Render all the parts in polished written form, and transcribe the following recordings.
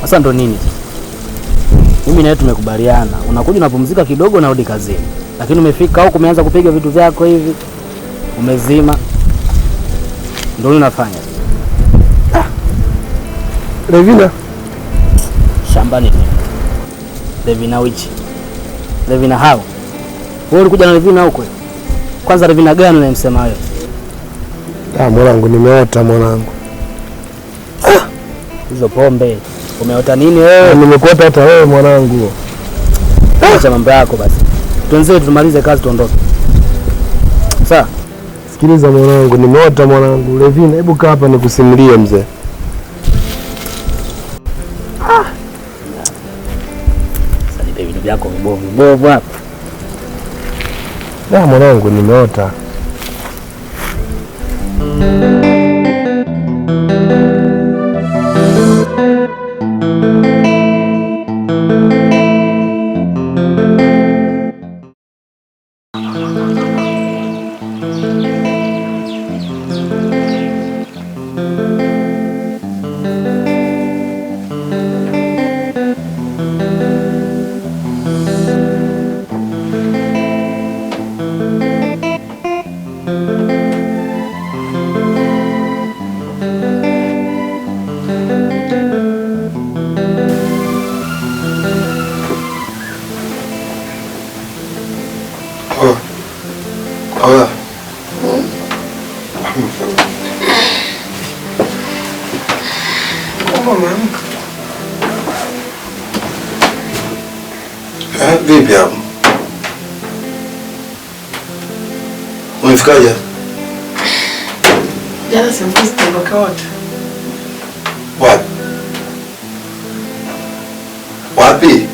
Sasa ndo nini? Mimi na wewe tumekubaliana, unakuja unapumzika kidogo na rudi kazini. Lakini umefika huko umeanza kupiga vitu vyako hivi. Umezima. Ndio unafanya. Levina. Shambani. Levina wichi. Levina hao. Wewe ulikuja na Levina huko? Kwanza Levina gani unamsema wewe? Mwanangu nimeota mwanangu. Hizo pombe. Umeota nini wewe? Nimekuota hata wewe mwanangu. Acha mambo yako basi. Tuanze tumalize kazi tuondoke. Sawa? Sikiliza mwanangu, nimeota mwanangu. Levina, hebu kaa hapa nikusimulie mzee. Sasa ni vitu vyako vibovu hapa. Mwanangu nimeota. Vipi hapo? Umefikaje? Jana simfuzi tumetoka wote. Wapi? Wapi?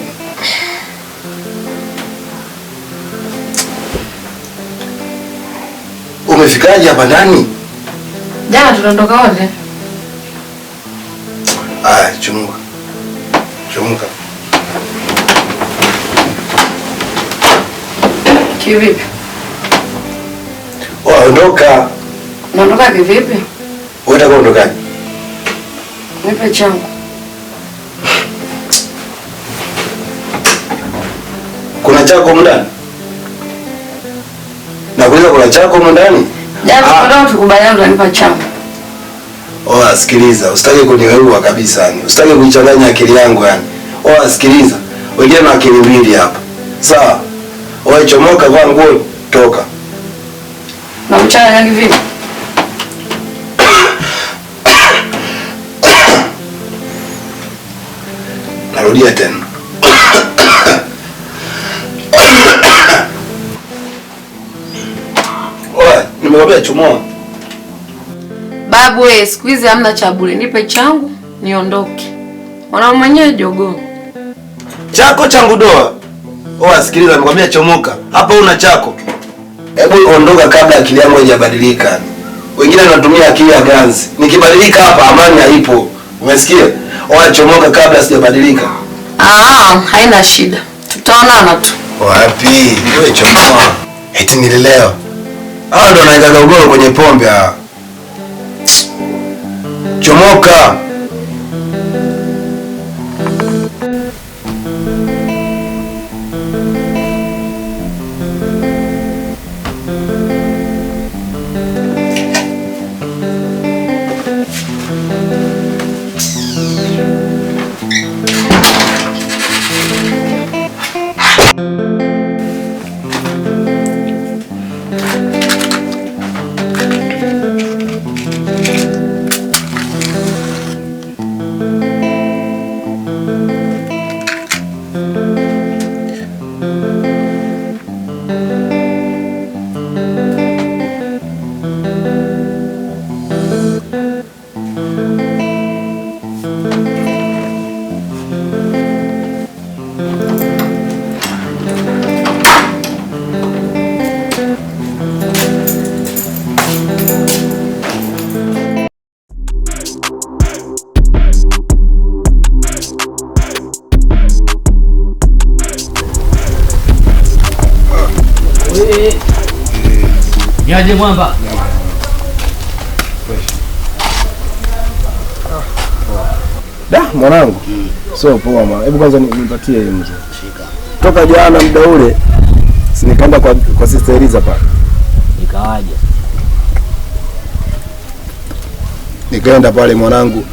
Umefikaje hapa ndani? Jana tunaondoka wote. Chumuka. Chumuka. Kivipi? Ondoka. Unaondoka kivipi? Unataka kuondokaje? Nipe changu. Kuna chako ndani? Nakuuliza kuna chako ndani? Jana tukubaliana utanipa changu. Sikiliza, usitaki kuniweua kabisa yani. Usitaki kuichanganya akili yangu yani. Sikiliza. Wengine na akili mbili hapa. Sawa? Chomoka vaa nguo toka. Na mchana yangu vipi? Narudia tena. Nimekwambia chomoa. Babu wewe, siku hizi hamna cha bure. Nipe changu niondoke. Mwanaume mwenyewe jogoo. Chako changu doa. Sikiliza, nimekwambia chomoka. Hapa una chako. Hebu ondoka kabla akili yangu haijabadilika. Wengine wanatumia akili ya ganzi. Nikibadilika hapa amani haipo. Umesikia? Chomoka kabla sijabadilika. Haina shida. Tutaonana tu. Wapi? Wewe chomoa. Eti nilelewa. Hao ndo wanaikaga ugoro kwenye pombe hawa. Chomoka. Yaje mwamba. Da mwanangu. So poa mwana. Hebu kwanza nipatie mzee. Shika. Toka jana muda ule si nikaenda kwa Sister Eliza pale. Nikawaje? Nikaenda pale mwanangu.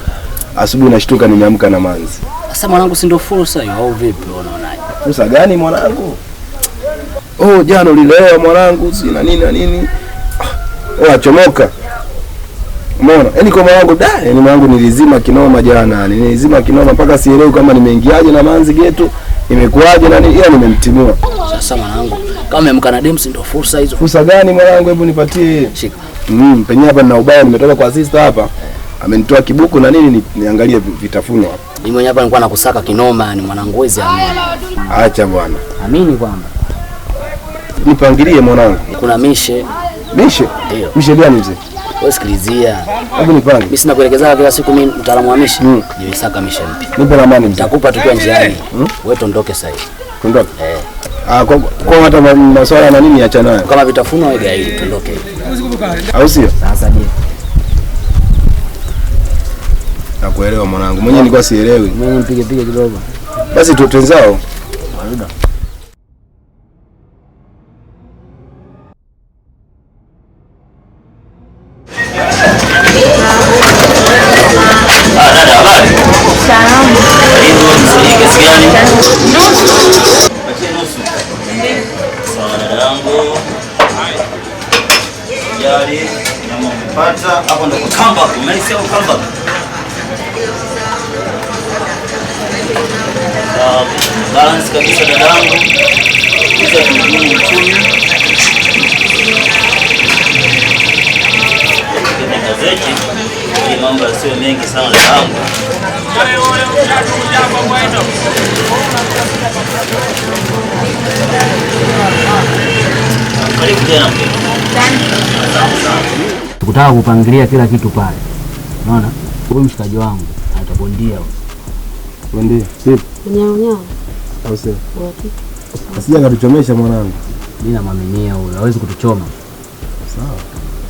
Asubuhi nashtuka nimeamka na manzi. Sasa mwanangu, si ndio fursa hiyo au vipi unaonaje? Fursa gani mwanangu? Oh, jana ulilewa mwanangu, si na nini na nini. Oh, achomoka. Umeona? Yaani kwa mwanangu yaani mwanangu nilizima kinoma jana. Nilizima kinoma mpaka sielewi kama nimeingiaje na manzi getu, imekuaje na nini, yaani nimemtimua. Sasa mwanangu, kama umeamka na Dems ndio fursa hizo. Fursa gani mwanangu, hebu nipatie. Shika. Penye hapa nina ubaya, nimetoka kwa sister hapa. Amenitoa kibuku na nini niangalie vitafuno hapa. Mimi mwenyewe hapa nilikuwa nakusaka kinoma, ni mwanangu wezi amini. Acha bwana. Amini kwamba nipangilie mwanangu. Kuna mishe. Mishe? Ndio. Mishe gani mzee? Wewe sikilizia. Hebu nipange. Mimi sina kuelekeza kila siku, mimi mtaalamu wa mishe. Nimesaka mishe mpya. Nipe ramani mzee. Nitakupa tukiwa njiani. Wewe tondoke sasa hivi. Tondoke? Kwa hata maswala na nini acha nayo. Kama vitafuno wewe gaidi tondoke. Au sio? Sasa je. Nakuelewa mwanangu. Mwenyewe nilikuwa sielewi. Mimi mpige kidogo. Basi tutenzao. Muda. Hapo ndo kamba, umeisikia kamba? Balance kabisa dadangu. Kisha tunadumu uchumi. Kwenye gazeti, ili mambo yasiwe mengi sana dadangu. Karibu tena mpendwa. Tukutaka kupangilia kila kitu pale. Unaona? Huyu mshikaji wangu atabondia. Bondia. Vipi? Nyao. Au sio? Asija katuchomesha mwanangu. Mimi namwaminia huyo, hawezi kutuchoma. Sawa.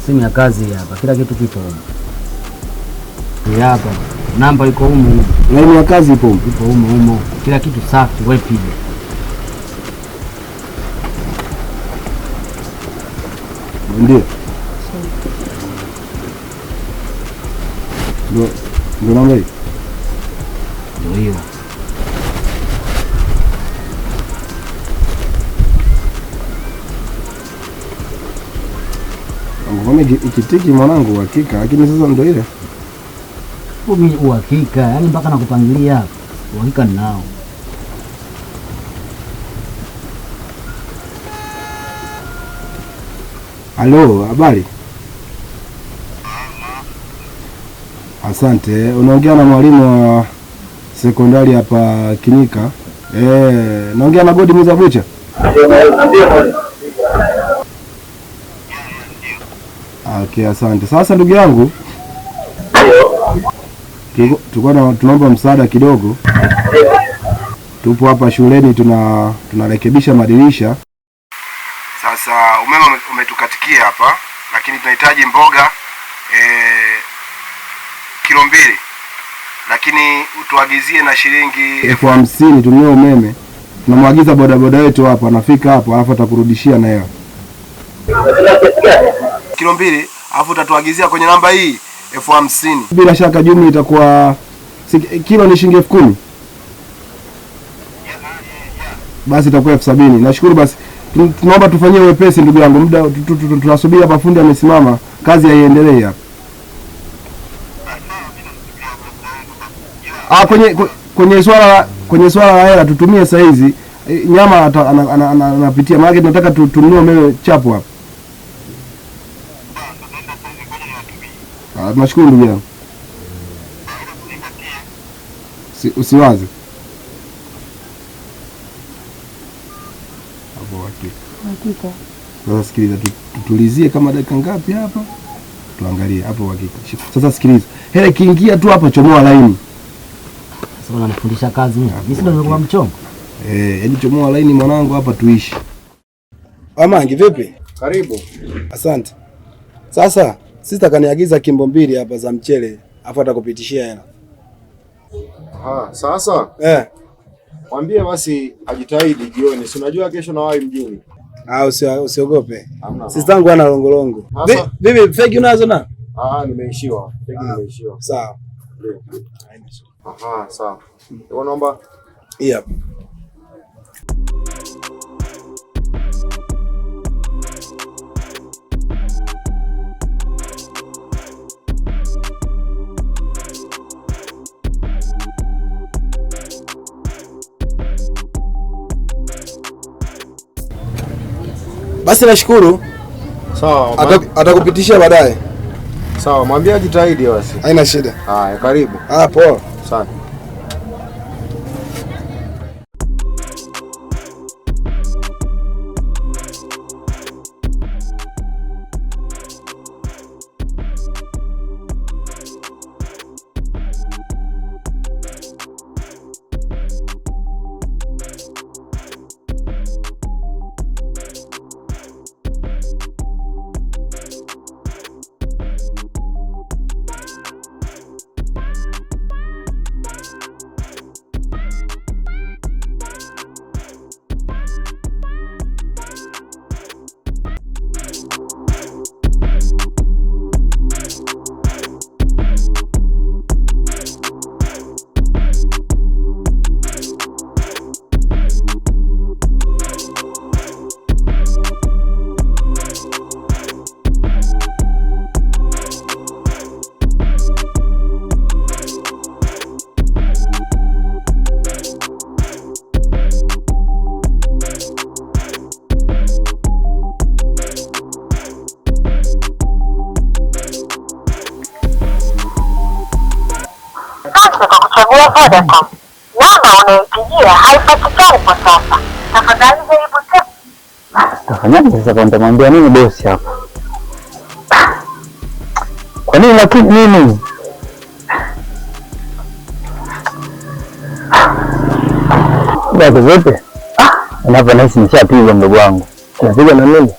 Simu ya kazi hapa, kila kitu kipo huko. Ni hapa. Namba iko huko. Laini ya kazi ipo huko. Ipo huko. Kila kitu safi, wewe piga. Ndio. Ndio namba hii. Ndio hiyo. Ngome ikitiki mwanangu uhakika, lakini sasa ndio ile. Mimi uhakika, yani mpaka nakupangilia hapa. Uhakika ninao. Halo, habari? Asante. Unaongea na mwalimu wa sekondari hapa Kinyika. Naongea na Godi Muzabucha. Okay, asante. Sasa ndugu yangu, tunaomba msaada kidogo. Tupo hapa shuleni tunarekebisha madirisha. Sasa umeme umetukatikia hapa, lakini tunahitaji mboga kilo 2. Lakini utuagizie na shilingi 50,000 tununue umeme. Tunamwagiza bodaboda wetu hapa, anafika hapo alafu atakurudishia na yeye. Kilo 2, alafu utatuagizia kwenye namba hii 50,000. Bila shaka jumla itakuwa kilo ni shilingi 10,000. Basi itakuwa 70,000. Nashukuru basi. Tunaomba tufanyie wepesi ndugu yangu. Muda tunasubiri hapa, fundi amesimama, kazi haiendelee hapa. Kwenye swala la hela tutumie saa hizi. Nyama anapitia, maana tunataka tununue umeme chapo hapa. Tunashukuru ndugu yangu. Usiwaze. Hapo hakika. Sasa sikiliza, tutulizie kama dakika ngapi hapa? Tuangalie hapo hakika. Sasa sikiliza. Hela kiingia tu hapa, chomoa laini. Sasa unanifundisha kazi mimi. Mimi ndio nimekuwa mchongo. Yaani chomoa laini mwanangu hapa tuishi. Amangi vipi? Karibu. Asante. Sasa sister kaniagiza kimbo mbili hapa za mchele, afu atakupitishia hela. Sasa? Mwambie basi ajitahidi jioni. Si unajua kesho na wahi mjini. Usiogope. Sister yangu ana longolongo. Vipi fake unazo na? Nimeishiwa. Fake nimeishiwa. Sawa. Sawa. Naomba hii hapa. Basi nashukuru. Sawa. Atakupitishia baadaye. Sawa, mwambie ajitahidi basi. Haina shida. Haya, karibu. Poa. Sawa. Kuchagua Vodacom. Namba unayopigia haipatikani kwa sasa. Tafadhali jaribu tena. Tafanyaje sasa kwa nitamwambia nini bosi hapa? Kwa nini lakini nini? Bado zote. Hapa naishi nishapigwa mdogo wangu. Unapigwa na nini?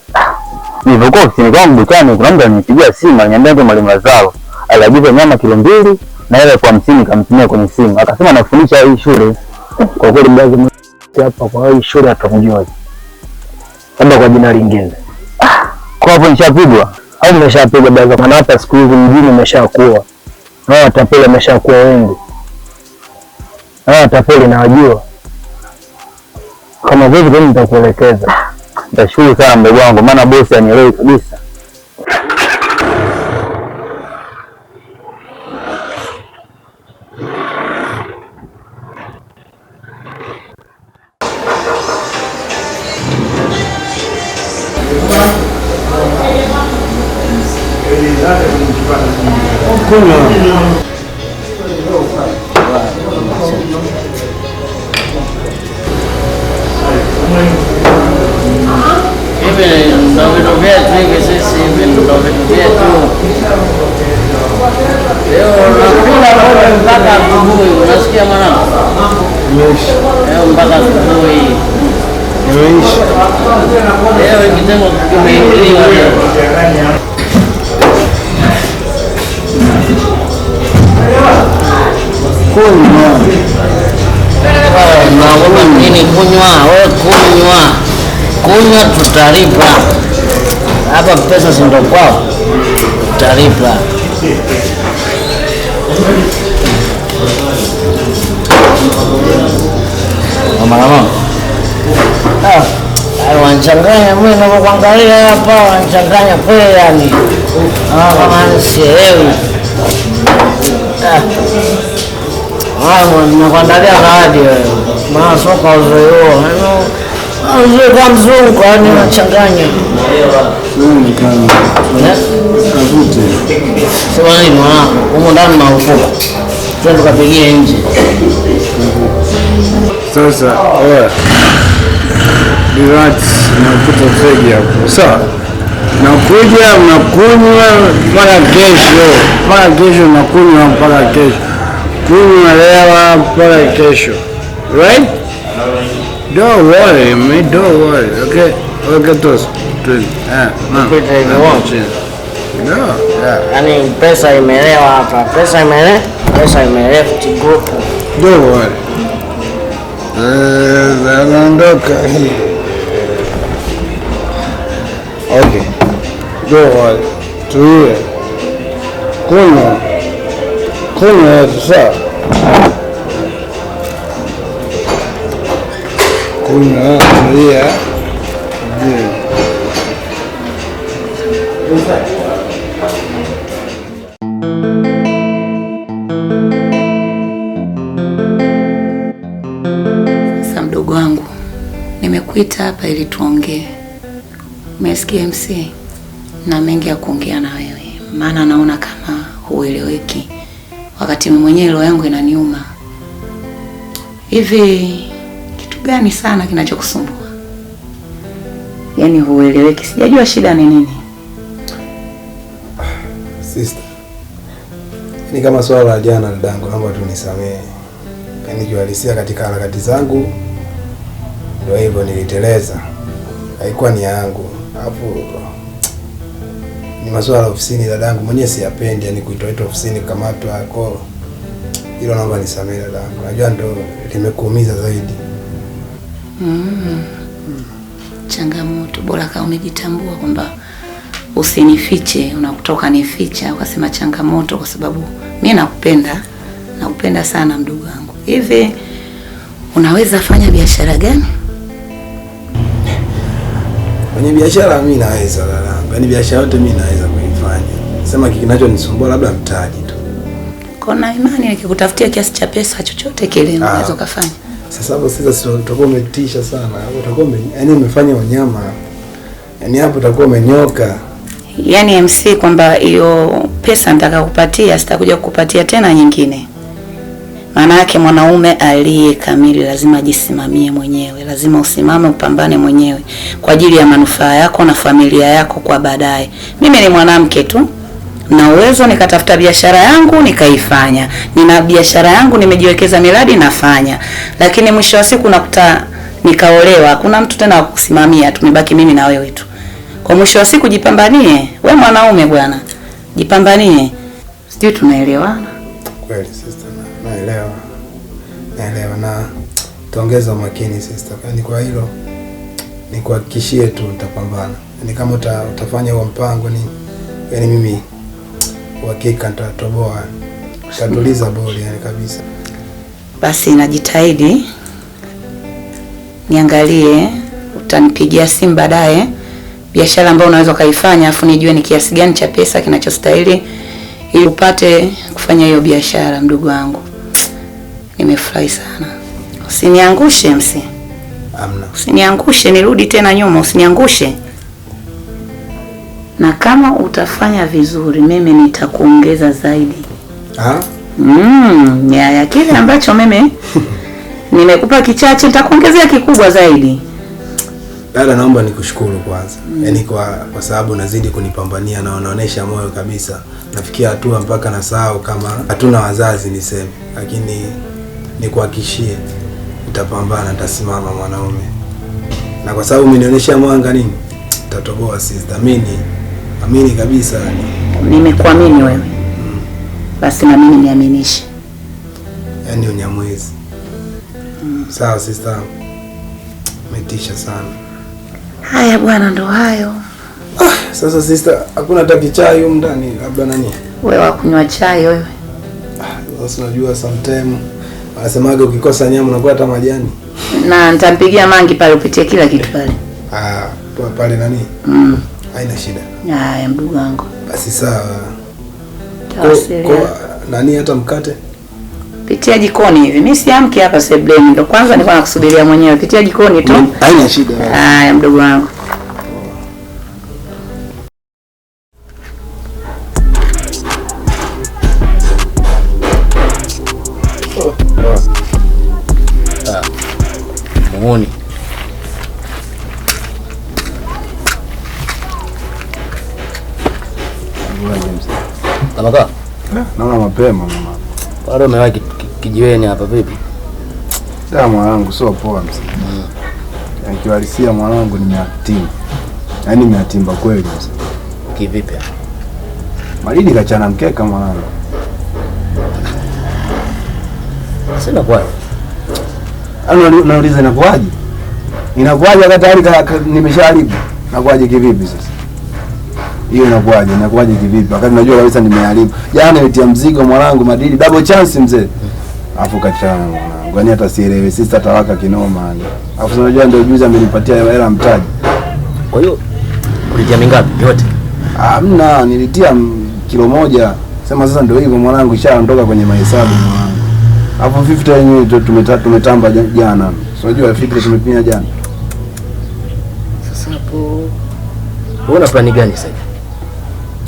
Nilipokuwa ofisini kwangu dukani kuna mtu alinipigia simu aliniambia ndo mwalimu Lazaro aliagiza nyama kilo 2 na ile kwa 50 kamtumia kwenye simu. Akasema anafundisha hii shule. Kwa kweli mbazi hapa kwa hii shule atamjua. Labda kwa jina lingine. Kwa hapo nishapigwa. Au nimeshapigwa baadhi kana hapa siku hizi mjini umeshakuwa. Na watapeli wameshakuwa wengi. Na watapeli na wajua. Kama vipi mimi nitakuelekeza. Nitashukuru sana mdogo wangu maana bosi anielewi kabisa. Hivi ndo vitu vyetu hivi sisi, hivi ndo vitu vyetu. Leo nakula moja mpaka asubuhi, unasikia mwanangu? Leo mpaka asubuhi. Leo kitengo kimeingiliwa leo. Kunywa nini? Kunywa wewe, kunywa tutalipa hapa, pesa si ndo kwao, tutalipa. Mama wanachanganya, mimi ninapokuangalia hapa wanachanganya kweli, yani kama sielewi. Nimekuandalia zawadi wewe. Maana soka uzoeo. Uzoeo kwa mzungu yani unachanganya. Sema nini mwanangu? Huko ndani na ufuka. Twende tukapigie nje. Sasa wewe relax na kuto fegi hapo. Sawa? Nakuja mnakunywa mpaka kesho nakunywa mpaka kesho. Kunywa leo mpaka kesho. Right? Don't worry, man. Don't worry, okay? Okay, toss. Pita hivi wote. Yaani pesa imelewa hapa. Pesa imeleft group. Ndio wale. Zanaondoka. Okay. Ndio wale. Tuwe. Kuna sasa. Kuna tulia. Sasa mdogo wangu, nimekuita hapa ili tuongee. Umesikia MC? Na mengi ya kuongea na wewe, maana naona kama hueleweki, wakati mwenyewe roho yangu inaniuma. Hivi kitu gani sana kinachokusumbua? Yaani hueleweki, sijajua shida ni nini. Sister, ni kama swala la jana dadangu, naomba tu nisamehe. Yaani kiuhalisia katika harakati zangu ndio hivyo, niliteleza. Haikuwa ni yangu. Alafu ni masuala ofisini dadangu, mwenyewe siyapendi, yani kuitwa ofisini kukamatwa kwa hilo, naomba nisamehe dadangu. Najua ndio limekuumiza zaidi. Changamoto, bora kama umejitambua kwamba usinifiche, unakutoka nificha ukasema changamoto, kwa sababu mimi nakupenda sana mdogo wangu. Hivi unaweza fanya biashara gani? Kwenye biashara mimi naweza dadangu, yaani biashara yote mimi naweza kuifanya. Sema kinachonisumbua labda mtaji tu. Kuna imani nikikutafutia kiasi cha pesa chochote kile unaweza kufanya. Sasa hapo sasa utakuwa umetisha sana. Hapo utakuwa yaani umefanya wanyama. Yaani hapo utakuwa umenyoka. Yaani MC kwamba hiyo pesa nitakakupatia sitakuja kukupatia tena nyingine. Maana yake mwanaume aliye kamili lazima ajisimamie mwenyewe, lazima usimame upambane mwenyewe kwa ajili ya manufaa yako na familia yako kwa baadaye. Mimi ni mwanamke tu, na uwezo nikatafuta biashara yangu nikaifanya. Nina biashara yangu nimejiwekeza miradi nafanya. Lakini mwisho wa siku nakuta nikaolewa, kuna mtu tena wa kusimamia, tumebaki mimi na wewe tu. Kwa mwisho wa siku jipambanie, wewe mwanaume bwana. Jipambanie. Sijui tunaelewana? Kweli sister, naelewa na tuongeza umakini sister. Yaani kwa hilo nikuhakikishie tu nitapambana. Yaani kama utafanya huo mpango ni yaani mimi uhakika nitatoboa. Utatuliza boli yani kabisa. Basi najitahidi. Niangalie, utanipigia simu baadaye biashara ambayo unaweza kaifanya, afu nijue ni kiasi gani cha pesa kinachostahili ili upate kufanya hiyo biashara mdogo wangu. Nimefurahi sana. Usiniangushe MC. Amna. Usiniangushe nirudi tena nyuma, usiniangushe. Na kama utafanya vizuri mimi nitakuongeza zaidi. Ya kile ambacho mimi nimekupa kichache nitakuongezea kikubwa zaidi. Dada, naomba nikushukuru kwanza. Yaani kwa sababu unazidi kunipambania na unaonesha moyo kabisa. Nafikia hatua mpaka nasahau kama hatuna wazazi niseme. Lakini nikuhakikishie nitapambana, nitasimama mwanaume. Na kwa sababu umenionyesha mwanga nini? Tatoboa sister. Amini kabisa yani. Nimekuamini wewe. Basi na mimi niaminishe. Yaani unyamwezi. Sawa sister. Umetisha sana. Haya bwana, ndo hayo. Sasa sister, hakuna hata kichai huko ndani labda nani? Wewe wakunywa chai wewe? Sasa unajua sometime wanasemaga ukikosa nyama unakuwa hata majani. Na nitampigia Mangi pale upitie kila kitu pale. Pale nani? Haina shida. Haya mdogo wangu. Basi sawa. Kwa nani hata mkate? Pitia jikoni hivi. Mimi siamki hapa sebleni. Ndio kwanza nilikuwa nakusubiria mwenyewe. Pitia jikoni tu. Haina shida. Haya mdogo wangu. Muone. Kama naona mapema mama. Bado umewahi kijiweni hapa vipi? Sawa mwanangu, sio poa mzee. Kiuhalisia mwanangu nimeatimba. Yaani nimeatimba kweli mzee. Kivipi? Malidi kachana mkeka mwanangu. Sina kwa. Nauliza inakuaje? Inakuaje wakati tayari nimeshaharibu? Inakuaje kivipi sasa? Hiyo inakuaje? Inakuaje kivipi? Wakati najua kabisa nimeharibu. Jana nimetia mzigo mwanangu madili double chance mzee. Afu kachana mwanangu. Yaani hata sielewi sisi atawaka kinoma. Afu unajua ndio juzi amenipatia hela mtaji. Kwa hiyo ulitia mingapi yote? Hamna, nilitia kilo moja. Sema sasa ndio hivyo mwanangu ishaondoka kwenye mahesabu mwanangu. Hapo 50 yenyewe tumetamba jana. Unajua 50 tumepia jana. Sasa hapo una plani gani sasa?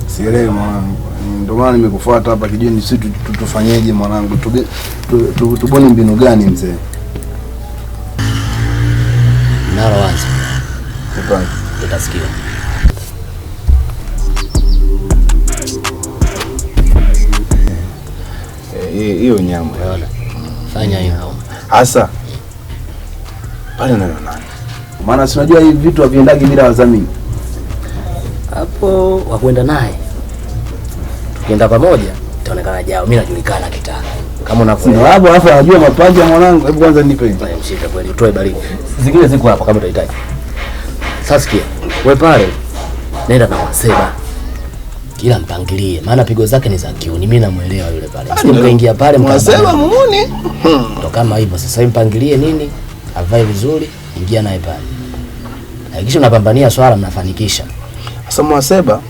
Sielewi mwanangu. Ndio maana nimekufuata hapa kijini sisi tufanyeje mwanangu? Tubone mbinu gani mzee? Nalo wazi. Hapana. Utasikia. Hiyo nyama unaona. Fanya hiyo. Hasa pale na nani? Maana si unajua hivi vitu haviendagi bila wadhamini. Hapo wakwenda naye. Tukienda pamoja itaonekana jao. Mimi najulikana kitaa. Kama unavyoelewa. Hapo alafu anajua mapaji ya mwanangu. Hebu kwanza nipe hiyo. Mshika kweli utoe baridi. Zingine ziko hapa kama utahitaji. Sasa sikia. Wewe pale nenda na Waseba. Kila mpangilie. Maana pigo zake ni za kiuni. Mimi namuelewa yule pale. Mkaingia pale Waseba muone. Ndo kama hivyo sasa mpangilie nini? Avae vizuri, ingia naye pale. Hakikisha unapambania swala mnafanikisha. Sasa Mwaseba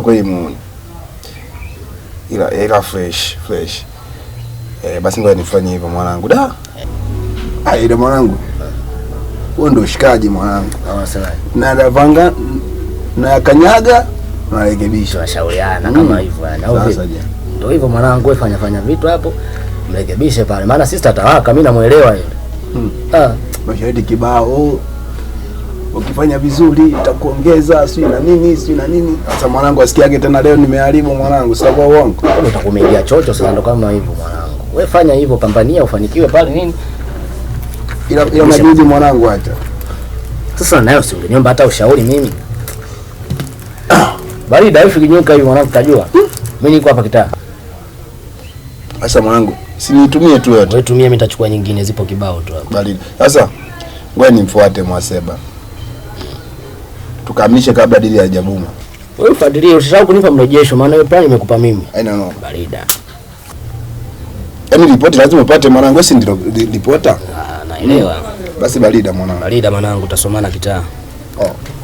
kweli muone. Ila fresh. Basi ngoja nifanye hivyo mwanangu. Da. Ile mwanangu. Wewe ndio shikaji mwanangu. Awasema. Na davanga na kanyaga na rekebisha. Tunashauriana kama hivyo yani. Sasa je. Ndio hivyo mwanangu, wewe fanya vitu hapo. Mrekebishe pale. Maana sisi tatawaka, mimi namuelewa yule. Mashahidi kibao. Ukifanya vizuri itakuongeza si na nini. Sasa mwanangu asikiage tena leo nimeharibu mwanangu, sasa kwa uongo. Utakumilia chocho sasa ndo kama hivyo mwanangu. Wewe fanya hivyo, pambania ufanikiwe pale nini? Ila majuzi mwanangu acha. Sasa nayo si ungeniomba hata ushauri mimi. Bali dhaifu kinyuka hivi mwanangu utajua. Mimi niko hapa kitaa. Sasa mwanangu, si nitumie tu yote. Wewe tumie, mimi nitachukua nyingine, zipo kibao tu hapa. Bali. Sasa ngoja nimfuate Mwaseba. Tukamilishe kabla dili haijabuma. Wewe fadilia, usisahau kunipa mrejesho maana hiyo plan nimekupa mimi. Haina no. Barida. Yaani ripoti lazima upate mwanangu, si ndio ripota? Naelewa. Basi barida mwanangu. Barida mwanangu, utasomana kitaa.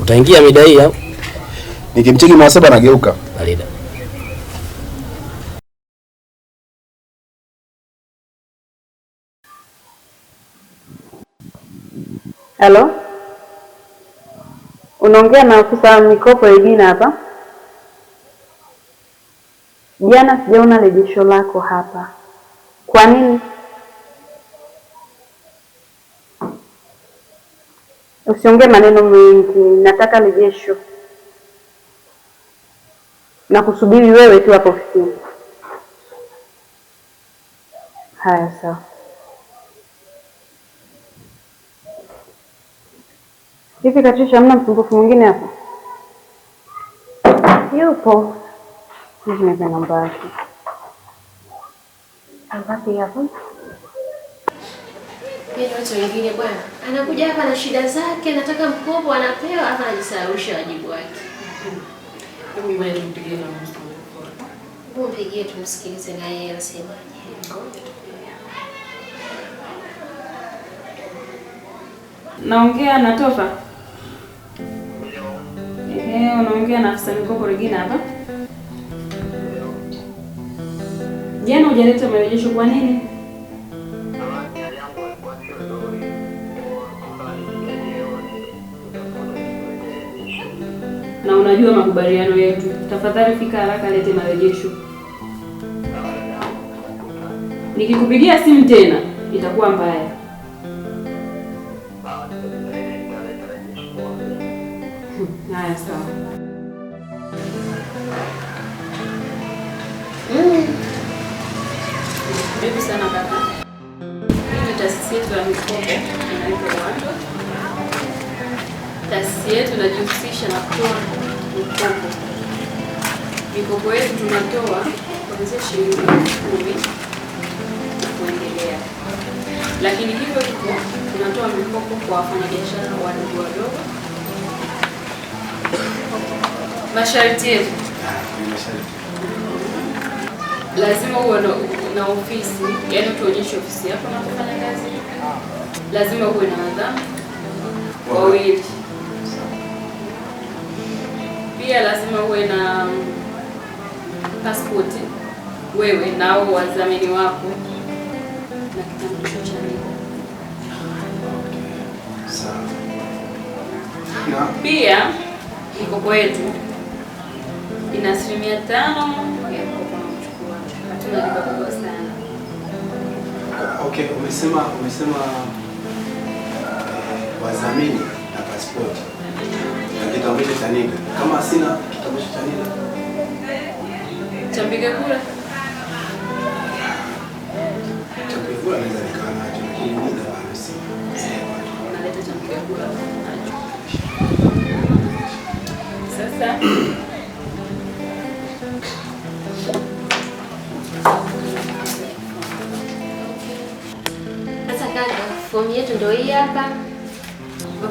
Utaingia mida hii au? Nikimcheki Mwaseba nageuka. Barida. Halo? Unaongea na afisa mikopo Regina hapa? Jana sijaona rejesho lako hapa. Kwa nini? Usiongee maneno mengi, nataka rejesho. Na kusubiri wewe tu hapo ofisini. Haya sawa. Hivi Katisha, hamna msumbufu mwingine hapa? Yupo. Hivi nipe namba yake. Ngapi hapo? Yeye watu wengine bwana. Anakuja hapa na shida zake, nataka mkopo anapewa, hapa anajisahaulisha wajibu wake. Mimi bwana nimpigie na msumbufu. Mpigie tumsikilize na yeye anasemaje. Naongea na Tofa. Unaongea na afisa mikopo Regina hapa. Jana hujaleta marejesho kwa nini? Na unajua makubaliano yetu. Tafadhali fika haraka, lete marejesho. Nikikupigia simu tena itakuwa mbaya. Haya sawa. Bibi sana kaka. Mimi taasisi taasisi yetu ya mikopo inaitwa Wando. Taasisi yetu inajihusisha na kutoa mikopo. Mikopo yetu tunatoa kuanzia shilingi 10,000 kuendelea. Lakini hivyo hivyo tunatoa mikopo kwa wafanyabiashara wadogo wadogo. Masharti yetu lazima uwe na ofisi, yaani tuonyeshe ofisi yako na kufanya kazi. Lazima uwe na wadhamini wawili. Pia lazima uwe na pasipoti wewe na wadhamini wako na kitambulisho cha NIDA. Pia mikopo yetu ina 5% ya mkopo unachukua. Hatuna riba kubwa sana. Okay, umesema wadhamini na pasipoti na kitambulisho cha NIDA. Kama sina kitambulisho cha NIDA cha mpiga kura, naweza nikaa nacho, lakini NIDA bado sina. Unaleta cha mpiga kura sasa. Sasa kaka, fomu yetu ndio hii hapa.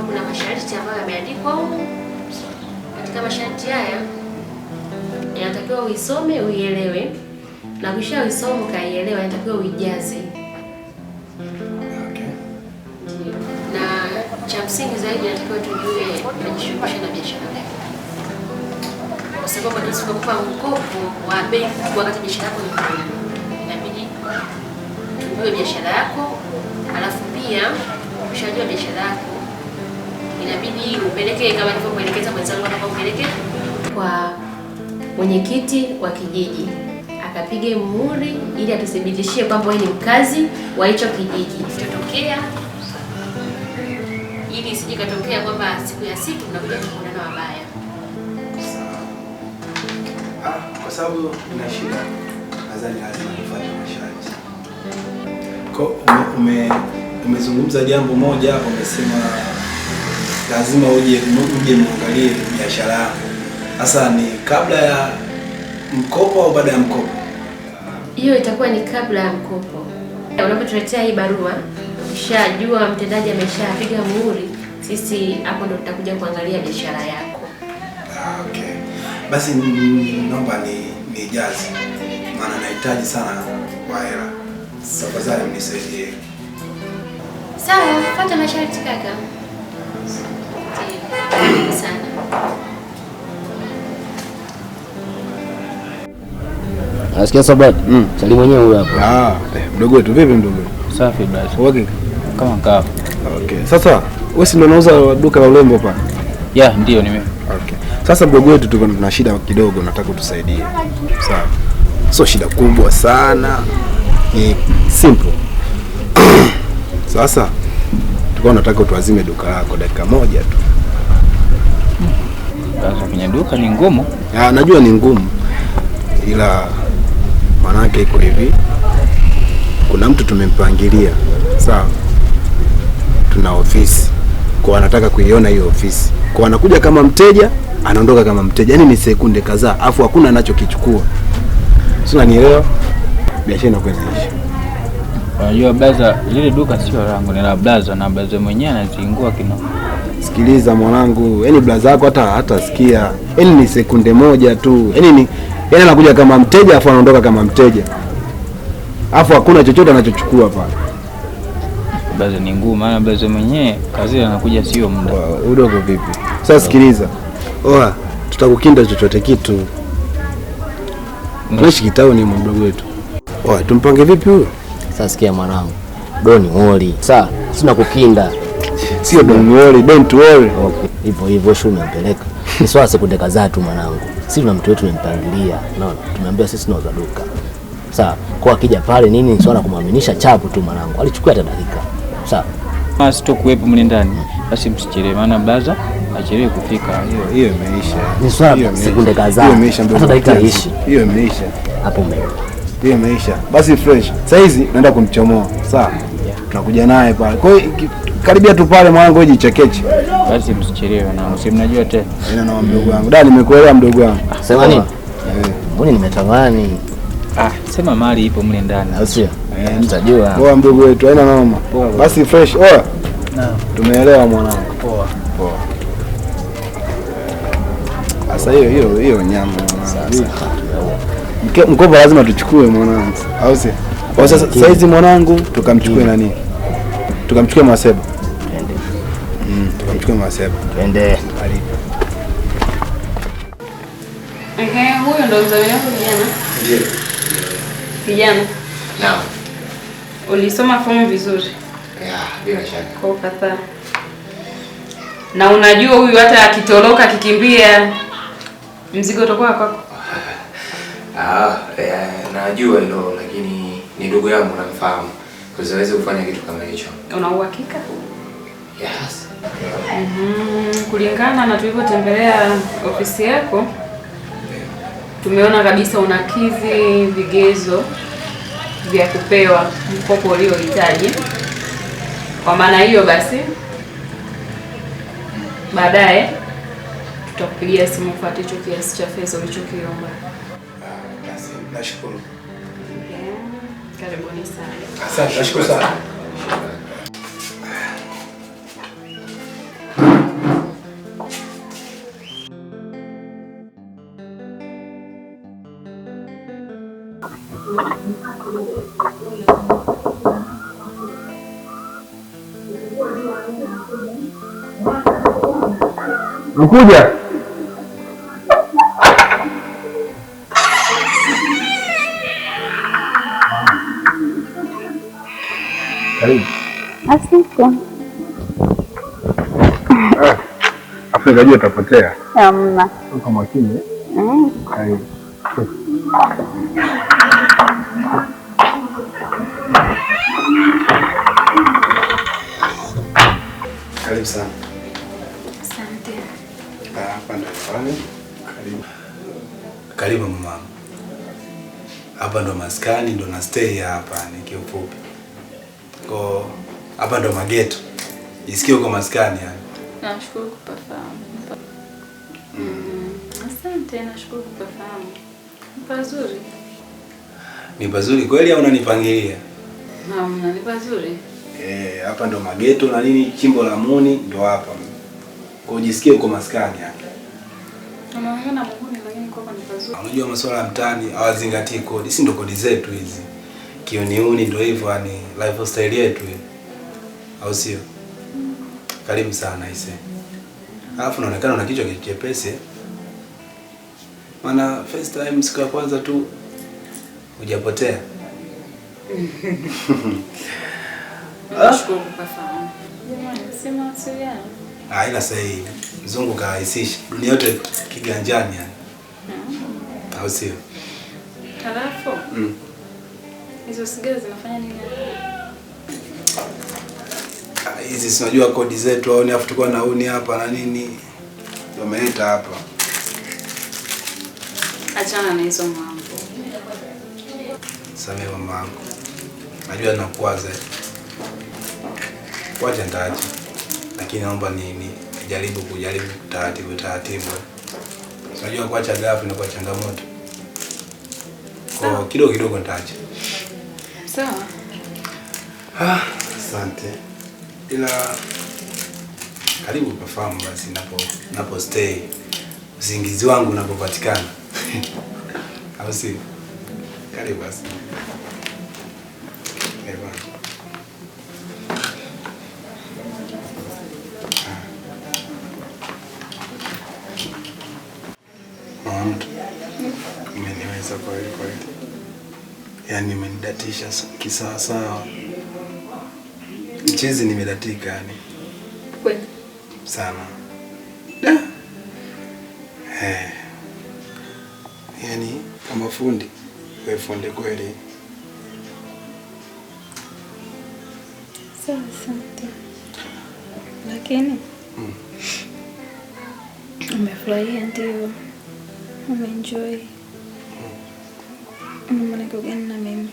Kuna masharti ambayo yameandikwa huko. Katika masharti haya inatakiwa uisome, uielewe, na kisha uisome ukaielewa, inatakiwa uijaze. Okay. Na cha msingi zaidi inatakiwa tujue unajishughulisha na biashara gani. Kwa sababu tusipokupa mkopo wa benki wakati biashara yako ni ndogo, inabidi tujue biashara yako, alafu pia ukishajua biashara yako inabidi upeleke kama nilivyokuelekeza mwenzangu hapa, upeleke kwa mwenyekiti wa kijiji akapige muhuri ili atuthibitishie kwamba wewe ni mkazi wa hicho kijiji. Kitotokea ili isije katokea kwamba siku ya siku tunakuja kuonana wabaya. Kwa sababu ina shida, nadhani lazima nifuate masharti. Umezungumza jambo moja, umesema lazima uje muangalie biashara yako. Sasa ni kabla ya mkopo au baada ya mkopo? Hiyo itakuwa ni kabla ya mkopo. Unapotuletea hii barua, ukishajua mtendaji ameshapiga muhuri, sisi hapo ndo tutakuja kuangalia biashara yako. Okay. Basi naomba nijaze. Maana nahitaji sana kwa hela. Tafadhali mnisaidie. Sawa, fuata masharti kaka. Sana. Nasikia sabati. Sali mwenyewe huyo hapa. Mdogo wetu vipi mdogo? Safi basi. Okay. Kama kawa. Okay. Sasa wewe si ndio unauza duka la urembo hapa? Yeah, ndio nime. Okay. Sasa mdogo wetu tuko tuna shida kidogo, nataka utusaidie. Sawa. Sio shida kubwa sana. Ni simple. Sasa tulikuwa nataka utuazime duka lako dakika moja tu. Sasa kwenye duka ni ngumu. Najua ni ngumu. Ila manake iko hivi. Kuna mtu tumempangilia. Sawa. Tuna ofisi. Kwa anataka kuiona hiyo ofisi. Kwa anakuja kama mteja, anaondoka kama mteja. Yaani ni sekunde kadhaa, afu hakuna anachokichukua. Sio, unanielewa? Biashara inakwenda hivi. Unajua blaza, lile duka sio langu, ni la blaza, na blaza mwenyewe anazingua kino. Sikiliza mwanangu, yaani blaza yako hata sikia. Yaani ni sekunde moja tu. Yaani anakuja kama mteja afu anaondoka kama mteja. Afu hakuna chochote anachochukua pale. Blaza ni ngumu, maana blaza mwenyewe kazi anakuja sio muda. Udogo vipi? Sasa sikiliza. Oa, tutakukinda chochote kitu. Tunaishi kitaoni mdogo wetu. Oa, tumpange vipi huyo? Sasa sikia mwanangu. Don't worry. Sasa sina kukinda. Sio don't worry, don't worry. Okay. Hivyo shule unampeleka. Ni swala sekunde kadhaa tu mwanangu. Sisi tuna mtu wetu tumempangilia. Unaona? Tumeambia sisi tunauza duka. Sawa. Kwa akija pale nini swala kumwaminisha chapu tu mwanangu. Alichukua hata dakika. Sawa. Basi tu kuwepo mle ndani. Basi msichelewe maana blaza achelewe kufika. Hiyo imeisha. Ni swala sekunde kadhaa. Hiyo imeisha ndio. Hata dakika ishi. Hiyo imeisha. Hapo mbele. Hiyo imeisha. Basi fresh. Sasa hizi naenda kumchomoa. Sawa. tunakuja naye pale. Kwa hiyo karibia tu pale mwanangu, wewe jichekeche. Basi msichelewe na msimnajua tena. Ina na mdogo wangu. Da, nimekuelewa mdogo wangu. Sema nini? Mbona nimetamani. Sema mali ipo mle ndani. Au sio? Mtajua. Poa mdogo wetu, haina noma. Basi fresh. Oa. Naam. Tumeelewa mwanangu. Poa. Sasa hiyo nyama mwanangu. Mkopo lazima tuchukue mwanangu. Au sio? Kwa sasa hizi mwanangu tukamchukue nani? Tukamchukue Mwaseba. Twende. Tukamchukue Mwaseba. Twende. Huyo ndo mzee wako kijana? Ndiyo. Kijana. Naam. Ulisoma fomu vizuri? Bila shaka. Kwa ufasaha. Na unajua huyu hata akitoroka akikimbia mzigo utakuwa kwako? Najua hilo, lakini ni ndugu yangu namfahamu. Kwa hiyo siwezi kufanya kitu kama hicho. Una uhakika? Yes. Kulingana na tulivyotembelea ofisi yako, tumeona kabisa unakidhi vigezo vya kupewa mkopo uliohitaji. Kwa maana hiyo basi, baadaye tutakupigia simu upate hicho kiasi cha pesa ulichokiomba. Basi nashukuru. Karibuni sana. Asante, nashukuru sana. Mkuja. Karibu. Asante. Afrika jua utapotea. Hamna. Uko makini. Karibu. Karibu sana. Asante. Hapa ndo nyumbani. Karibu. Karibu mama. Hapa ndo maskani, ndo na stay hapa ni kiufupi. Kwa hapa ndo mageto. Isikie uko maskani yani. Nashukuru kupafahamu. Asante, nashukuru kupafahamu. Pazuri. Ni pazuri kweli au unanipangilia? Ni pazuri. Hapa ndo mageto na nini, chimbo la muni ndo hapa. Kwa ujisikie uko maskani yake. Unaongea mguni lakini kwa ni pazuri. Unajua masuala ya mtaani hawazingatii kodi. Si ndo kodi zetu hizi. Kioniuni ndo hivyo yani lifestyle yetu hii. Au sio? Karibu sana ise. Alafu unaonekana una kichwa kichepesi. Maana first time siku ya kwanza tu hujapotea. Nashukuru kupafahamu. Sema sio. Ila sahihi. Mzungu karahisisha. Dunia yote kiganjani yani. Au sio? Halafu. Hizo sigara zinafanya nini? Hizi si unajua kodi zetu au ni afu tukua na uni hapa na nini. Wameleta hapa. Achana na hizo mambo. Samehe mamangu. Najua nakukwaza. Wacha ndaacha. Lakini naomba nijaribu taratibu. Unajua kuacha ghafla inakuwa changamoto. Kwa kidogo nitaacha. Sawa. Asante. Ila karibu kufahamu basi napo stay. Usingizi wangu unapopatikana. Au si? Karibu basi. Mtu umeniweza kweli. Yaani umenidatisha kisawasawa. Mchezi nimedatika yani. Kweli sana. Yaani kama fundi, wewe fundi kweli. Sawa, asante. Lakini umefurahia ndio? Umeenjoy? Unaona gani na mimi?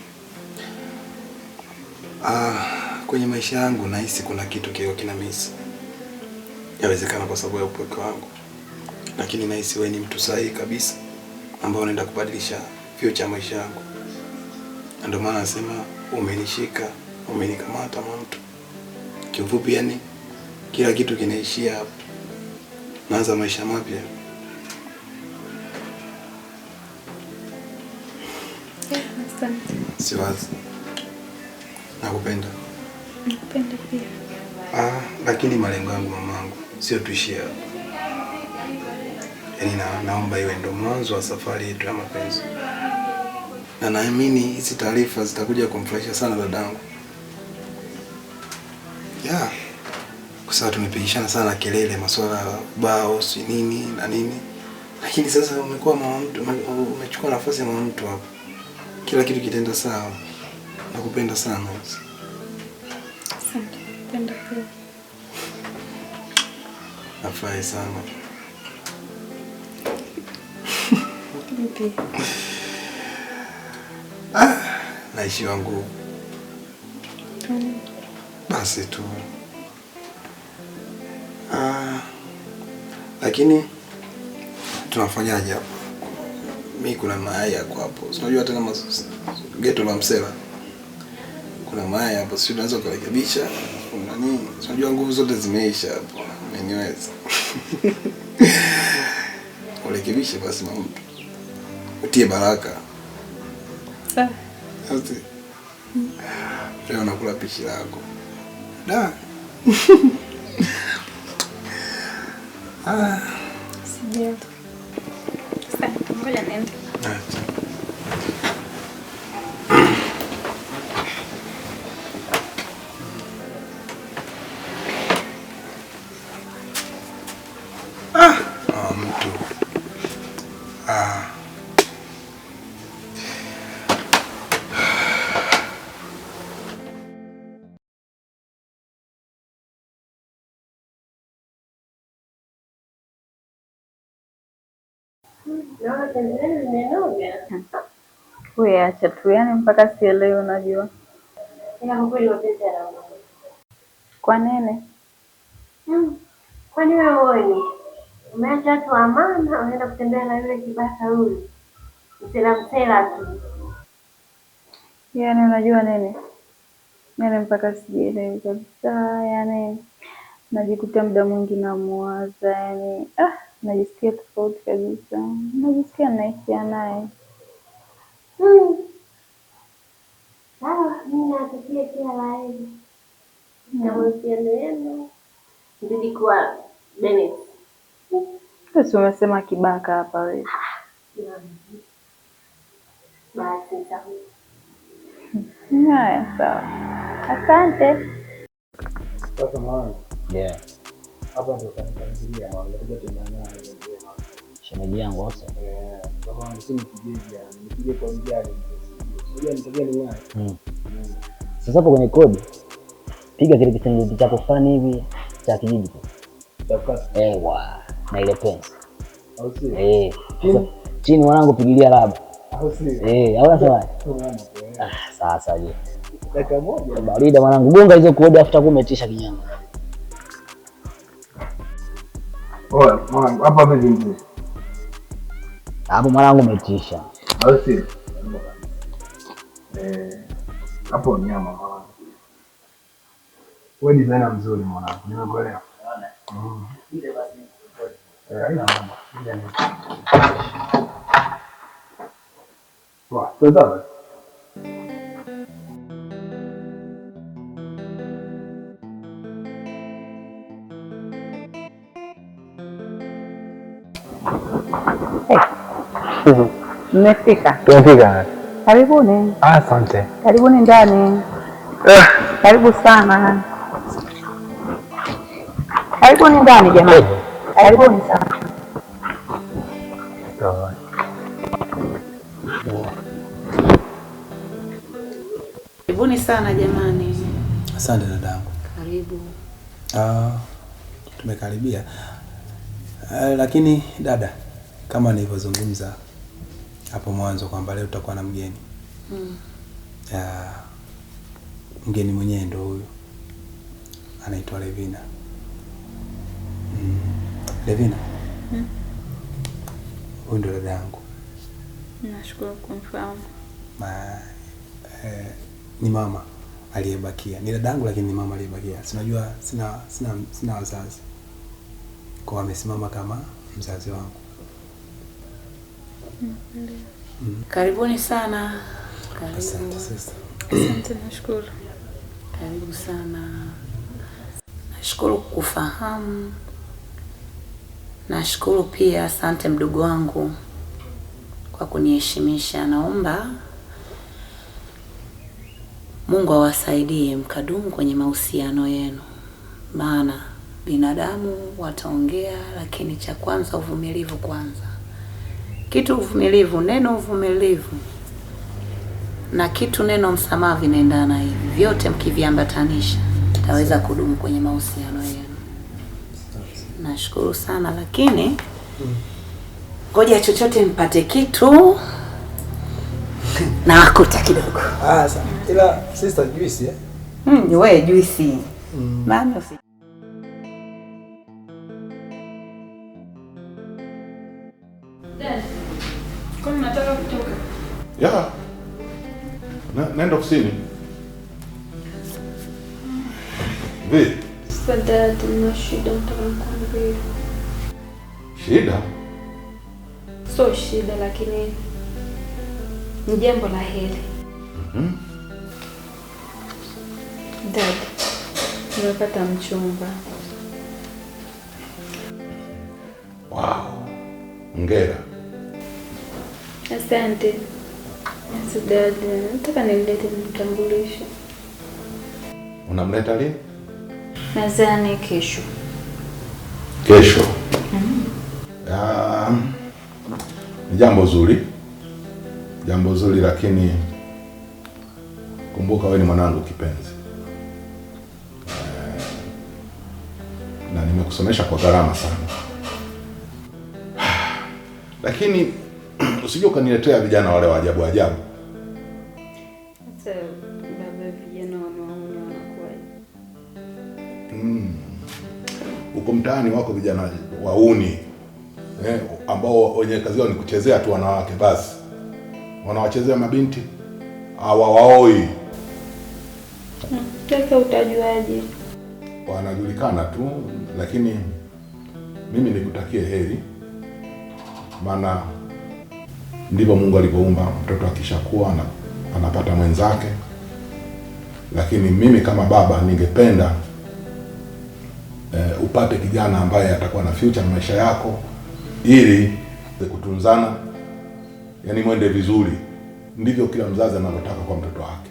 kwenye maisha yangu nahisi kuna kitu kile kina miss. Yawezekana kwa sababu ya upweke wangu. Lakini nahisi wewe ni mtu sahihi kabisa ambao unaenda kubadilisha future maisha yangu. Ndio maana nasema umenishika, umenikamata mtu. Kiufupi yani kila kitu kinaishia hapa. Naanza maisha mapya. Asante. Siwazi. Nakupenda. Nakupenda pia. Lakini malengo yangu mamangu sio tuishie hapa. Yaani naomba iwe ndo mwanzo wa safari yetu ya mapenzi. Na naamini hizi taarifa zitakuja kumfurahisha sana dadangu. Kwa sababu tumepigishana sana kelele masuala ya bao si nini na nini. Lakini sasa umekuwa mama mtu, umechukua nafasi ya mama mtu hapa. Kila kitu kitaenda sawa. Nakupenda sana. Asante. Nakupenda pia. Nafurahi sana. Mpi. Naishi wangu. Basi tu. Lakini tunafanyaje hapo? Mimi kuna mayai yako hapo. Unajua tena geto la Msela. Kuna mayai hapo, sio unaweza kurekebisha. Kuna nini? Unajua nguvu zote zimeisha hapo. Umeniweza. Urekebishe basi mama mtu. Utie baraka. Sawa. Asante. Leo nakula pishi lako. Da. Sijui. Asante. Ngoja niende. Wewe acha tu, yani mpaka sielewi unajua. Kwa nini? Kwani wewe uone? Umeacha watu wa maana unaenda kutembea na yule kibaka huyu. Msela tu. Yani unajua nini? Mimi mpaka sijielewi kabisa, yani najikuta muda mwingi namuwaza, yani najisikia tofauti kabisa. Najisikia naishia naye. Mimi natakia kila la heri. Na mahusiano yenu ndio kwa Dennis. Sasa umesema kibaka hapa wewe. Basi sawa. Haya, sawa. Asante. Sasa mwanangu. Yeah. Hapa ndo kanitangulia na nilikuja tena naye. Shemeji yangu hasa. Kama niseme nipige kwa mjani. Unajua nitabia ni wapi? Sasa hapo kwenye kodi piga kile kitendo chako fulani hivi cha kijiji tu. Na ile pensi. Au sio? Chini mwanangu pigilia laba. Au sio? Au unasema? Sasa je. Dakika moja. Barida mwanangu, gonga hizo kodi afuta kumetisha kinyama. Oya, mwanangu, hapa vipi mzee? Hapo mwanangu umetisha. Au sio? Hapo nyama mwanangu. Wewe designer mzuri mwanangu. Nimekuelewa. Ile basi. Haina mambo. Ile ni. Poa, tuta. Mmefika? Tumefika. Karibuni. Asante. Karibuni ndani. Karibu sana. Karibuni ndani jamani. Karibuni sana. Sawa. Karibuni sana jamani. Asante dadangu. Karibu. Tumekaribia. Lakini dada, kama nilivyozungumza hapo mwanzo kwamba leo tutakuwa na mgeni. Mgeni mwenyewe ndo huyu. anaitwa Levina. Levina. Huyu ndo dada yangu. Nashukuru kumfahamu. Ni mama aliyebakia. Ni dada yangu lakini ni mama aliyebakia. Sinajua sina wazazi. Kwa amesimama kama mzazi wangu. Karibuni sana. Karibu. Asante sister. Asante, nashukuru. Karibu sana. Nashukuru kufahamu. Nashukuru pia, asante mdogo wangu kwa kuniheshimisha. Naomba Mungu awasaidie mkadumu kwenye mahusiano yenu. Maana binadamu wataongea, lakini cha kwanza uvumilivu kwanza. Kitu uvumilivu, neno uvumilivu na kitu neno msamaha vinaendana hivi. Vyote mkiviambatanisha taweza kudumu kwenye mahusiano yenu. Nashukuru sana, lakini ngoja chochote mpate kitu na wakuta kidogo. Sawa. Ila sister juice wewe juice. Maana usi Dad, kwa nini nataka kutoka? Naenda ofisini. Vipi? Dad, nina shida nataka nikwambie. Shida? Sio shida lakini ni jambo la heri. Dad, nimepata mchumba. Wow. Hongera. Asante. Dad, nataka nimlete mtambulisho. Unamleta lini? Nadhani kesho. Kesho? Ni jambo zuri. Jambo zuri, lakini kumbuka wewe ni mwanangu kipenzi. Na nimekusomesha kwa gharama sana. Lakini usije ukaniletea vijana wale wa ajabu ajabu. Sasa baba, vijana wanaoona wanakuwa Huko mtaani wako vijana wauni ambao wenye kazi yao ni kuchezea tu wanawake basi. Wanawachezea mabinti hawawaoi. Sasa utajuaje? Wanajulikana tu, lakini mimi nikutakie heri. Maana ndivyo Mungu alivyoumba, mtoto akishakuwa anapata mwenzake. Lakini mimi kama baba ningependa upate kijana ambaye atakuwa na future na maisha yako, ili kutunzana, yani mwende vizuri. Ndivyo kila mzazi anavyotaka kwa mtoto wake.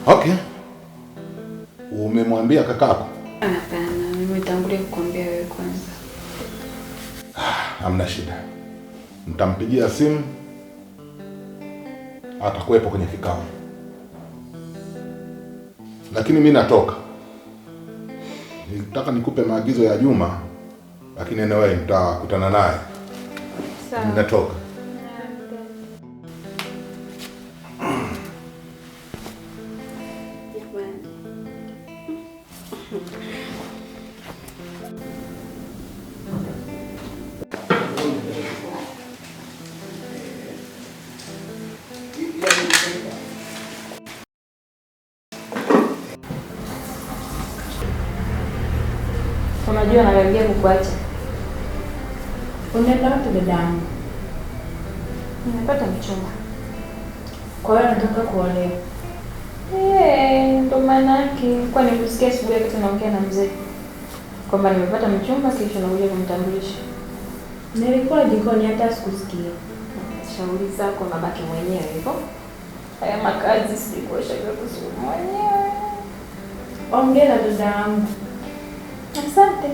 Okay. Umemwambia kakako? Hapana, nimetangulia kukwambia wewe kwanza. Hamna shida. Nitampigia simu, atakuwepo kwenye kikao. Lakini mimi natoka. Nitaka nikupe maagizo ya Juma, lakini anyway nitakutana naye. Sawa. Natoka. Unajua nakaribia kukuacha. Unaenda wapi dadangu? Nimepata mchumba. Kwa hiyo nataka kuolewa. Ndo maana yake. Kwa nikusikia asubuhi wakati naongea na mzee kwamba nimepata mchumba, kisha nakuja kumtambulisha. Nilikuwa jikoni hata sikusikia. Shauri zako mabaki mwenyewe hivyo. Haya makazi sikuosha kwa kusumu mwenyewe. Ongea dadangu. Asante.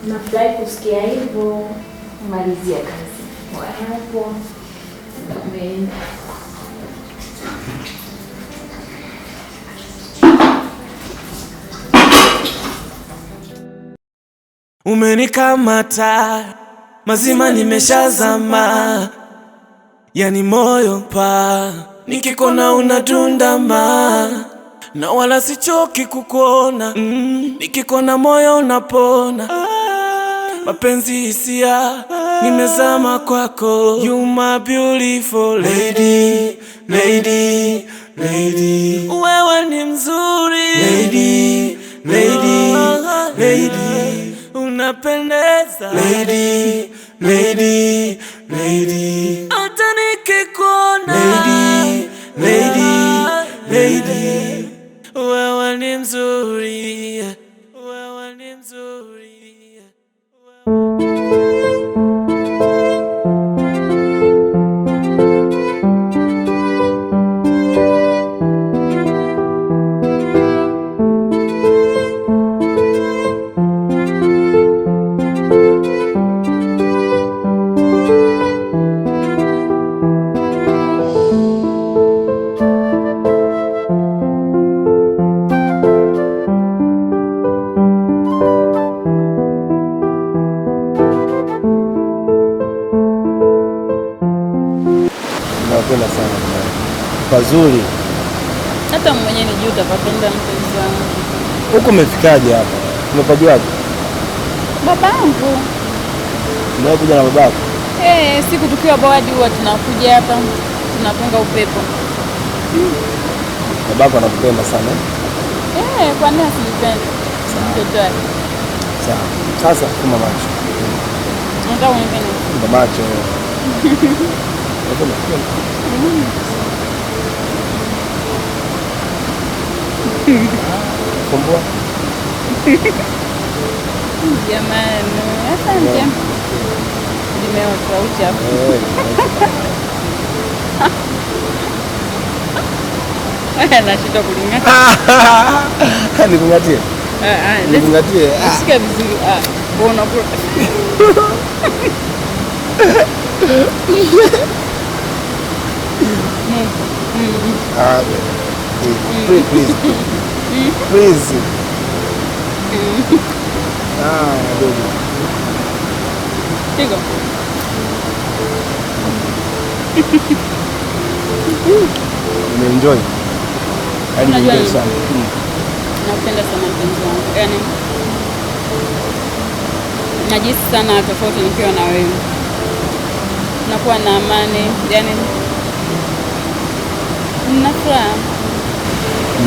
Nafurahi kusikia hivyo. Malizia kazi. Hapo. Ameenda. Umenikamata mazima, nimeshazama, yani moyo pa nikikona unadundama, na wala sichoki kukuona. Nikikona moyo unapona. Mapenzi hisia, nimezama kwako. You my beautiful lady, lady, lady. Wewe ni mzuri lady, lady, lady. Unapendeza lady, lady, lady. Hata nikikuona lady, lady, lady. Wewe ni mzuri, wewe ni mzuri. Napenda sana pazuri. Hata mwenyewe nijui utapapenda mpenzi wangu. Huko umefikaje hapa? Umepajuaje? Babangu. Unakuja na babako? Siku tukiwa bawadi huwa tunakuja hapa tunapunga upepo. Babako anakupenda sana. Kwa nini asinipende? Mtoto wake. Sawa. Sasa fumba macho. Nataka unipende. Fumba macho. Kumbua. Jamani, asante. Nimeotoa uchafu. Nashinda kulingana. Nikungatie. Nikungatie. Shika vizuri. Bona bro. Please. Please. Baby. Tigo. Umeenjoy? Unajua sana. Napenda sana mpenzi wangu. Yaani najisi sana tofauti nikiwa na wewe. Nakuwa na amani, yaani nina furaha.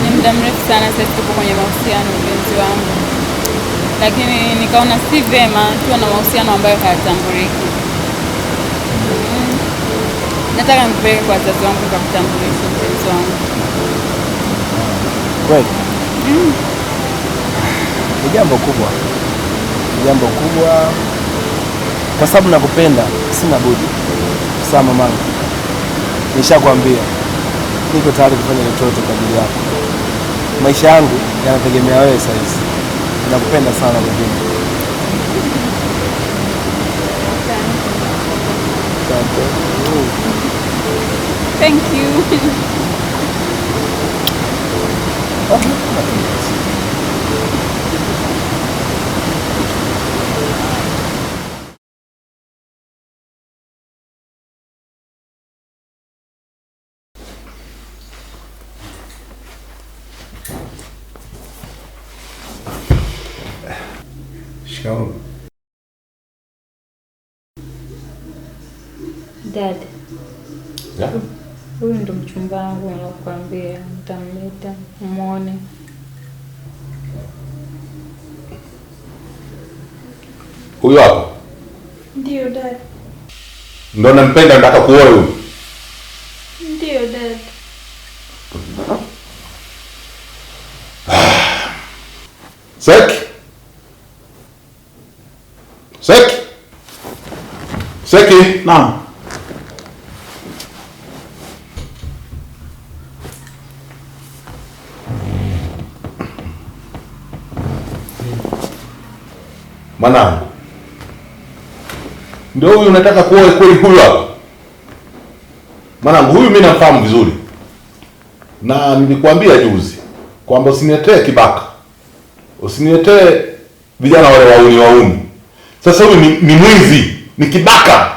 Ni muda mrefu sana sasa tuko kwenye mahusiano mpenzi wangu. Lakini nikaona si vema tuwe na mahusiano ambayo hayatambuliki. Nataka nipeleke kwa wazazi wangu kwa kutambulisha mpenzi wangu. Kweli? Ni jambo kubwa. Ni jambo kubwa. Kwa sababu nakupenda, sina budi. Sawa mamangu. Nishakwambia niko tayari kufanya chochote kwa ajili yako. Maisha yangu yanategemea wewe sasa hivi. Nakupenda sana baby. Thank you. Okay. Shikamoo. Dad. Yeah. Huyu ndo mchumba wangu nilikwambia nitamleta muone. Huyo hapo? Ndio dad. Ndio nampenda, nataka kuoa huyo. Ndio dad. Seki. Seki. Seki. Naam. Mwanangu, ndio huyu unataka kuoa kweli? Huyu hapa mwanangu, huyu mimi namfahamu vizuri, na nilikwambia juzi kwamba usiniletee kibaka, usiniletee vijana wale wauni. Sasa huyu ni mwizi, ni kibaka.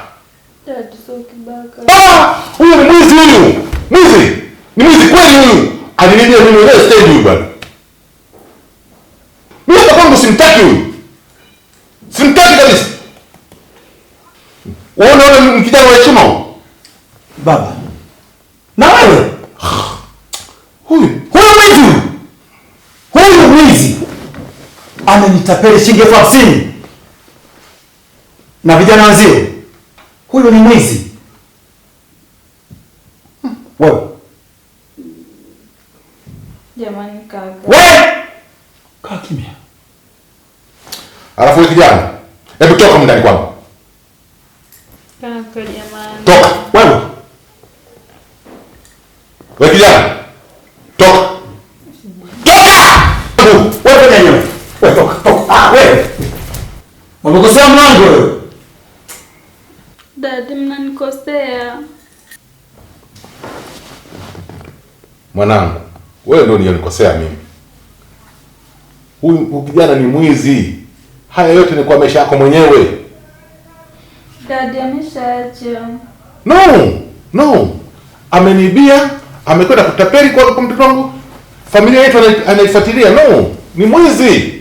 Dad, so kibaka. Huyu ni mwizi, huyu mwizi, ni mwizi kweli huyu. Aliniambia mimi wewe stay huyu bwana. Mimi hapa kwangu simtaki huyu. Simtaki kabisa. Unaona kijana wa heshima baba. Na wewe? Huyu mwizi amenitapeli shilingi 50,000 na vijana wazio. Huyu ni mwizi. Wewe. Jamani kaka. Wewe! Kaa kimya. Alafu wewe kijana, hebu toka ndani kwangu. Kaka jamani. Toka. Wewe. Wewe kijana. Toka. Wewe nyenyewe. Wewe toka. Wewe. Umekosea mlango wewe. Dad, mnanikosea. Mwanangu, wewe ndio ulinikosea mimi. Huyu kijana ni mwizi. Haya yote ni kwa maisha yako mwenyewe. Dad ameshaacha. No. Amenibia, amekwenda kutapeli kwa mtoto wangu. Familia yetu anaifuatilia. No, ni mwizi.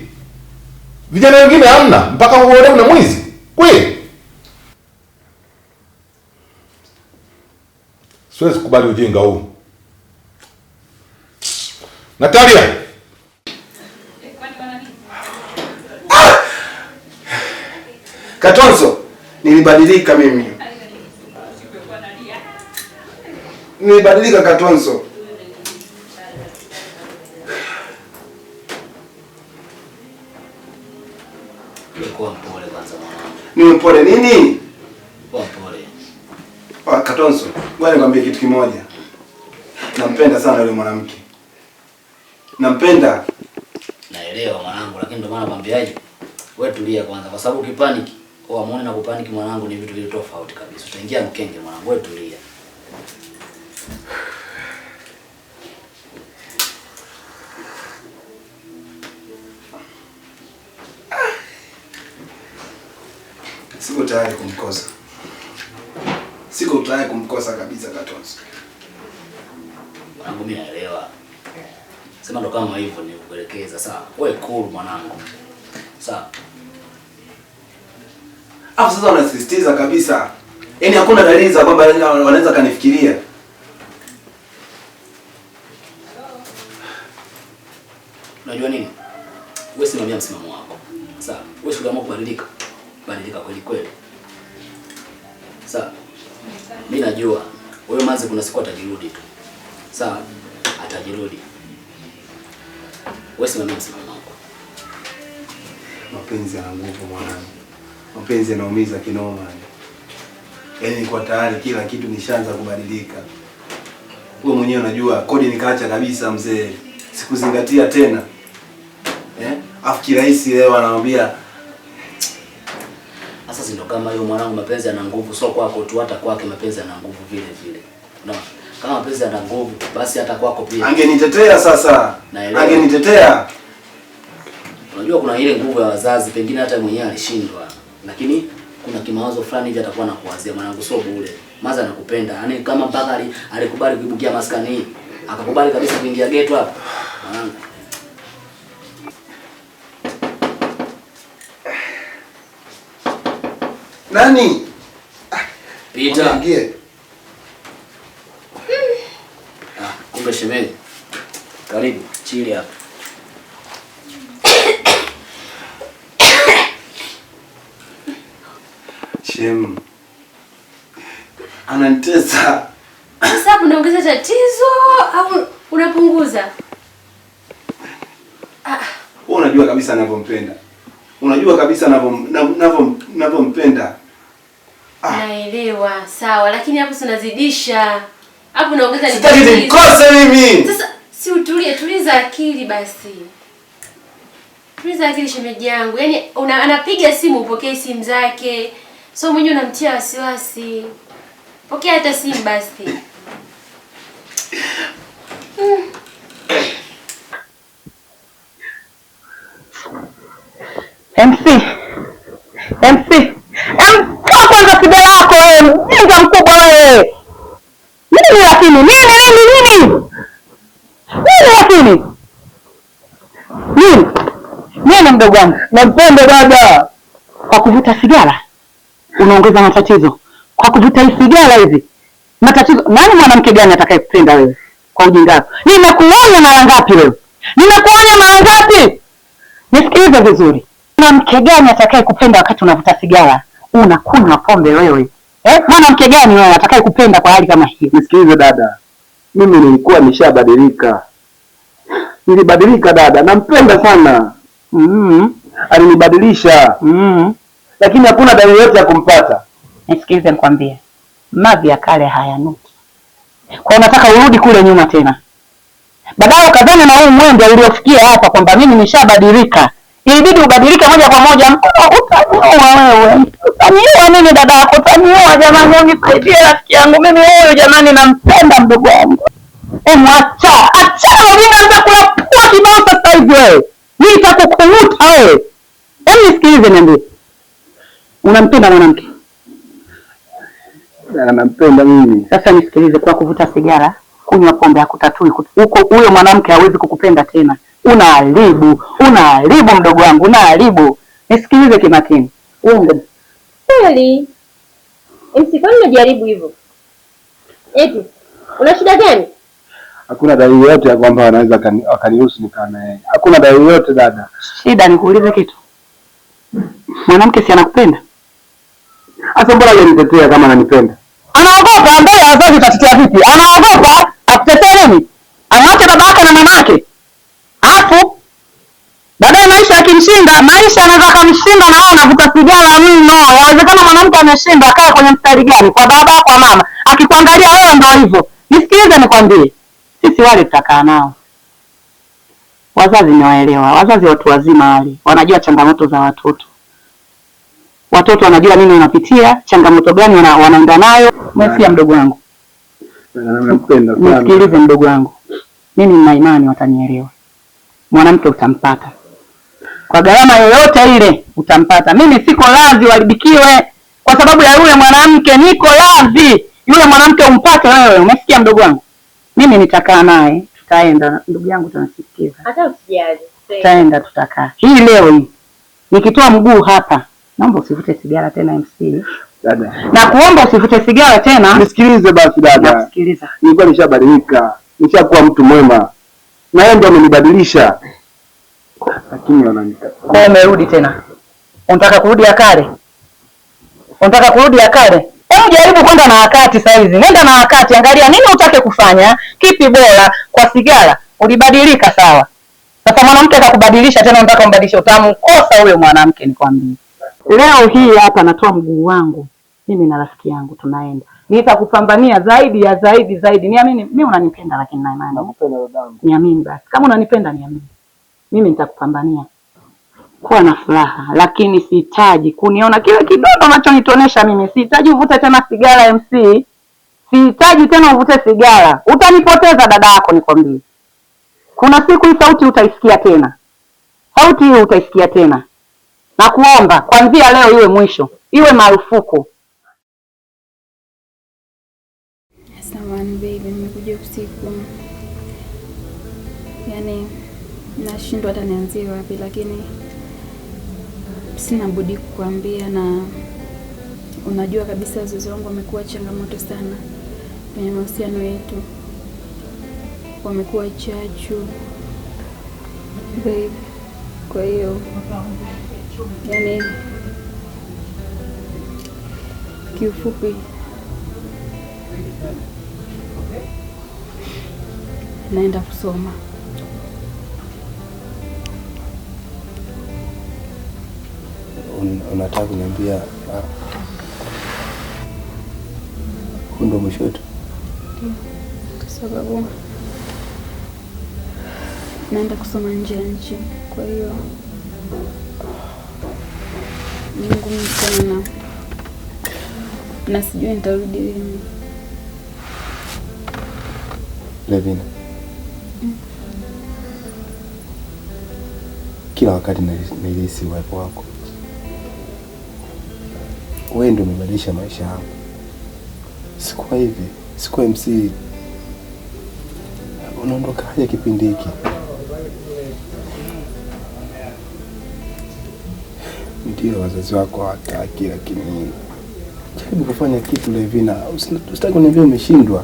Vijana wengine hamna, mpaka wewe ni mwizi. Kweli? Siwezi kubali ujinga huu. Natalia. Katonzo, nilibadilika mimi. Nilibadilika Katonzo. Kwa mpole kwanza mwanangu. Ni mpole nini? Kwa mpole. Katonzo, ngoja nikwambie kitu kimoja. Nampenda sana yule mwanamke. Nampenda. Naelewa mwanangu, lakini ndio maana nakwambiaje? Wewe tulia kwanza kwa sababu ukipaniki, muone na kupaniki mwanangu ni vitu vile tofauti kabisa. Utaingia mkenge mwanangu, wewe tulia. Siko tayari kumkosa. Siko tayari kumkosa kabisa Katonzo. Mwanangu mimi naelewa. Sema ndo kama hivyo ni kuelekeza sawa. Wewe cool mwanangu. Sawa. Hapo sasa unasisitiza kabisa. Yaani hakuna dalili za kwamba wanaweza kanifikiria. Unajua nini? Wewe simamia msimamo wako. Sawa. Wewe ukiamua kubadilika, badilika kweli kweli. Sawa. Mimi najua wewe Manzi kuna siku atajirudi tu. Sawa? Atajirudi. Wewe simamia msimamo wako. Mapenzi yana nguvu mwanangu. Mapenzi yanaumiza kinoma. Yaani niko tayari kila kitu nishaanza kubadilika. Wewe mwenyewe unajua kodi nikaacha kabisa mzee. Sikuzingatia tena. Afu kirahisi leo anamwambia sasa si ndo kama hiyo mwanangu, mapenzi yana nguvu, sio kwako tu, hata kwake mapenzi yana nguvu vile vile. Unaona? Kama mapenzi yana nguvu, basi hata kwako pia. Angenitetea sasa. Naelewa. Angenitetea. Unajua kuna ile nguvu ya wazazi, pengine hata mwenyewe alishindwa. Lakini kuna kimawazo fulani hivi atakuwa anakuwazia mwanangu, sio bure. Maza anakupenda. Yaani kama mpaka alikubali kuibukia maskani hii, akakubali kabisa kuingia geto hapa. Mwanangu. Nani? Pita. Ingie. Kumbe shemeji. Karibu, chili hapa. Shem. Ananitesa. Sasa hapo unaongeza tatizo au unapunguza? Wewe unajua kabisa ninavyompenda. Unajua kabisa ninavyompenda. Naelewa, sawa, lakini hapo unazidisha. Hapo unaongeza sitaki nikose mimi. Sasa si utulie, tuliza akili basi. Tuliza akili shemeji yangu. Yaani anapiga simu upokee simu zake. So mwenyewe unamtia wasiwasi. Pokea hata simu basi. MC, toa kwanza piga lako wewe, mjinga mkubwa wewe. Nini lakini? Nini? mdogo wangu. Nampenda dada. Kwa kuvuta sigara unaongeza matatizo. Kwa kuvuta hii sigara hizi matatizo. Nani mwanamke gani atakayekupenda wewe kwa ujinga wako? Nimekuonya mara ngapi wewe? Nimekuonya mara ngapi? Nisikilize vizuri. Mwanamke gani atakayekupenda wakati unavuta sigara? Unakunywa pombe wewe. Mwanamke gani wewe atakayekupenda kwa hali kama hii? Nisikilize dada. Mimi nilikuwa nishabadilika. Nilibadilika dada, nampenda sana. Alinibadilisha. Lakini hakuna dalili yote ya kumpata. Nisikilize nikwambie. Mavi ya kale hayanuki. Kwa unataka urudi kule nyuma tena. Badala kadhani na huu mwendo uliofikia hapa kwamba mimi nishabadilika. Ilibidi ubadilike moja kwa moja. Utaniua wewe. Utaniua mimi dada yako. Utaniua jamani, unisaidie rafiki yangu. Mimi huyu jamani nampenda mdogo wangu. Acha ujinga, nitakula pua kibao sasa hivi wewe. Nitakukumuta wewe. Nisikilize niambie. Unampenda mwanamke? Nampenda mimi. Sasa nisikilize, kwa kuvuta sigara, kunywa pombe hakutatui. Huko huyo mwanamke hawezi kukupenda tena. Unaharibu mdogo wangu, unaharibu. Nisikilize kimakini. Kweli? Msifanye unajaribu hivyo. Eti, una shida gani? Hakuna dalili yote ya kwamba anaweza akaniruhusu nikaa naye. Hakuna dalili yote dada. Shida nikuulize kitu. Mwanamke si anakupenda? Asa mbona ananitetea kama ananipenda? Anaogopa mbele ya wazazi, utatetea vipi? Anaogopa akutetea nini? Amwache babake na mamake. Hapo baadaye maisha yakimshinda, maisha yanaweza kumshinda na wewe unavuta sigara mno. Inawezekana mwanamke ameshinda akae kwenye mstari gani? Kwa baba kwa mama. Akikuangalia wewe ndio hivyo. Nisikilize nikwambie. Sisi wale tutakaa nao. Wazazi ni waelewa. Wazazi watu wazima wale. Wanajua changamoto za watoto. Watoto wanajua nini wanapitia, changamoto gani wanaenda nayo. Umesikia mdogo wangu? Nampenda sana. Nisikilize mdogo wangu. Mimi nina imani watanielewa. Mwanamke utampata. Kwa gharama yoyote ile utampata. Mimi siko radhi walibikiwe kwa sababu ya yule mwanamke. Niko radhi yule mwanamke umpate wewe. Umesikia mdogo wangu? Mimi nitakaa naye, tutaenda. Ndugu yangu tunasikiza. Hata usijali. Tutaenda tutakaa. Hii leo hii nikitoa mguu hapa, naomba usivute sigara tena MC. Dada. Na kuomba usivute sigara tena. Nisikilize basi dada. Nasikiliza. Nilikuwa nishabadilika. Nishakuwa mtu mwema. Na yeye ndio amenibadilisha. Lakini wananitaka. Kwa umerudi tena. Unataka kurudi akale? Unataka kurudi akale? Hebu jaribu kwenda na wakati saa hizi. Nenda na wakati, angalia nini utake kufanya, kipi bora. Kwa sigara ulibadilika sawa. Sasa mwanamke atakubadilisha tena, unataka umbadilishe, utamkosa huyo mwanamke nikwambie. Leo hii hapa natoa mguu wangu. Mimi na rafiki yangu tunaenda. Nitakupambania zaidi ya zaidi. Niamini, mimi unanipenda lakini na imani. Nakupenda dadangu. Niamini basi. Kama unanipenda niamini. Mimi nitakupambania. Kuwa na furaha, lakini sihitaji kuniona kile kidogo unachonitonesha mimi. Sihitaji uvute tena sigara MC. Sihitaji tena uvute sigara. Utanipoteza dada yako nikwambie. Kuna siku hii sauti utaisikia tena. Sauti hiyo utaisikia tena. Na kuomba kuanzia leo iwe mwisho. Iwe marufuku. Samahani baby, nimekuja usiku. Yaani nashindwa hata nianzie wapi, lakini sina budi kukuambia, na unajua kabisa wazazi wangu wamekuwa changamoto sana kwenye mahusiano yetu. Wamekuwa chachu babe. Kwa hiyo yaani kiufupi naenda kusoma. Unataka kuniambia huu ndo mwisho wetu? Kwa sababu naenda kusoma nje ya nchi, kwa hiyo ni ngumu sana na sijui nitarudi lini. Levina, kila wakati nilihisi uwepo wako. Wewe ndio umebadilisha maisha yangu. Sikuwa hivi, sikuwa MC. Unaondokaje kipindi hiki? Ndio wazazi wako hawataki, lakini jaribu kufanya kitu Levina. Usitaki kuniambia umeshindwa.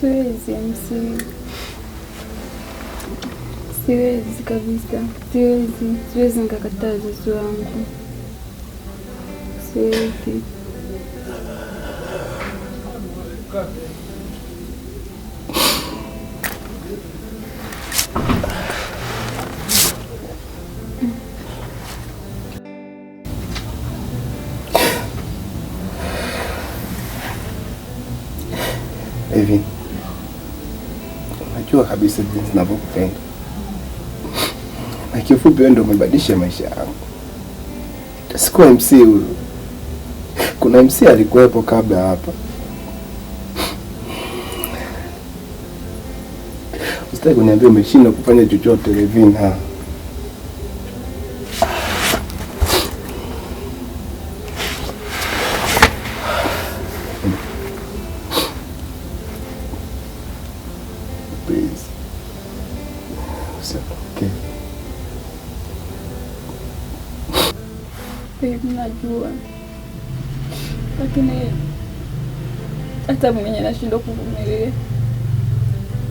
Siwezi MC. Siwezi kabisa. Siwezi nikakataa wazazi wangu. Siwezi. Hivi najua kabisa jinsi ninavyokupenda, na kifupi wewe ndio umebadilisha maisha yangu. Sikuwa MC huyu, kuna MC alikuwepo kabla hapa. Usitaki kuniambia umeshindwa kufanya chochote Levina. Najua, lakini hata mwenye nashindwa kuvumilia.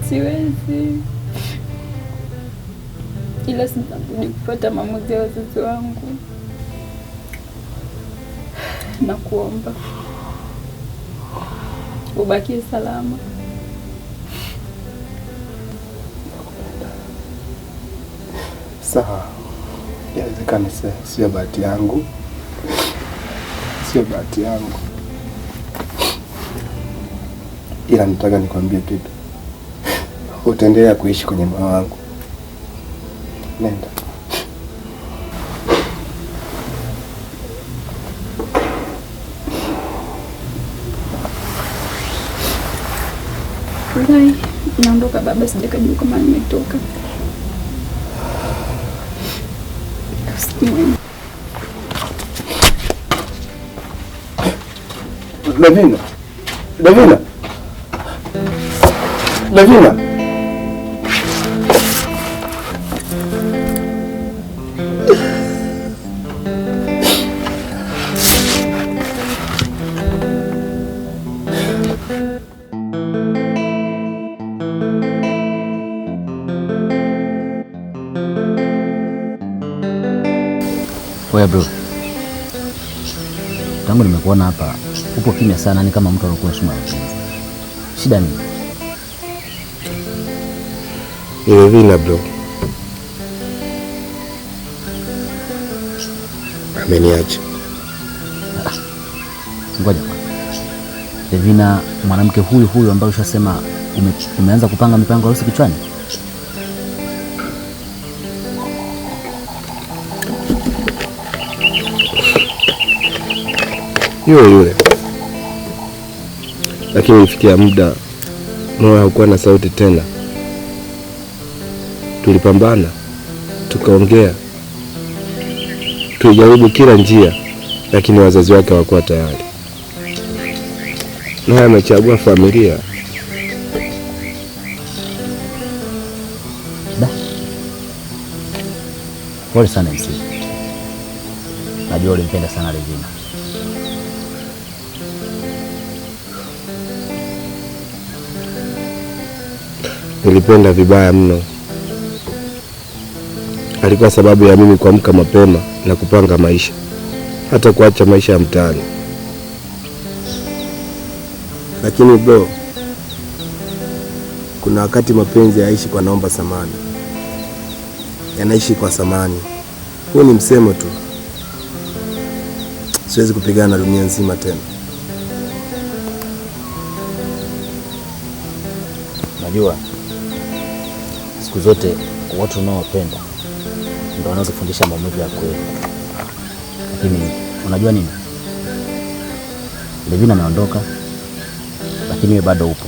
Siwezi, ila sitabudi kufuata maamuzi ya wazazi wangu. Na kuomba ubakie salama. Sawa, inawezekana sio bahati yangu. Sio bahati yangu, ila nataka nikwambie kitu. Utaendelea kuishi kwenye moyo wangu. Nenda. Ulai, naondoka baba, sijakajua kama nimetoka. Levina. Levina. Levina. Oya bro, tangu nimekuona hapa upo kimya sana, ni kama mtu alikuwa shuma. Shida nini? Levina bro ameniacha. Ngoja. Levina mwanamke huyu ambaye ushasema umeanza kupanga mipango harusi kichwani? Yule. Lakini ifikia muda moyo haukuwa na sauti tena. Tulipambana, tukaongea, tulijaribu kila njia, lakini wazazi wake hawakuwa tayari. Naye amechagua familia. Pole sana MC. Najua ulimpenda sana Levina. Nilipenda vibaya mno. Alikuwa sababu ya mimi kuamka mapema na kupanga maisha, hata kuacha maisha ya mtaani. Lakini bro, kuna wakati mapenzi yaishi kwa naomba samani, yanaishi kwa samani. Huu ni msemo tu. Siwezi kupigana dunia nzima tena. Najua siku zote watu unaowapenda ndio wanazofundisha maumivu ya kweli. Lakini unajua nini? Levina ameondoka, lakini wewe bado upo.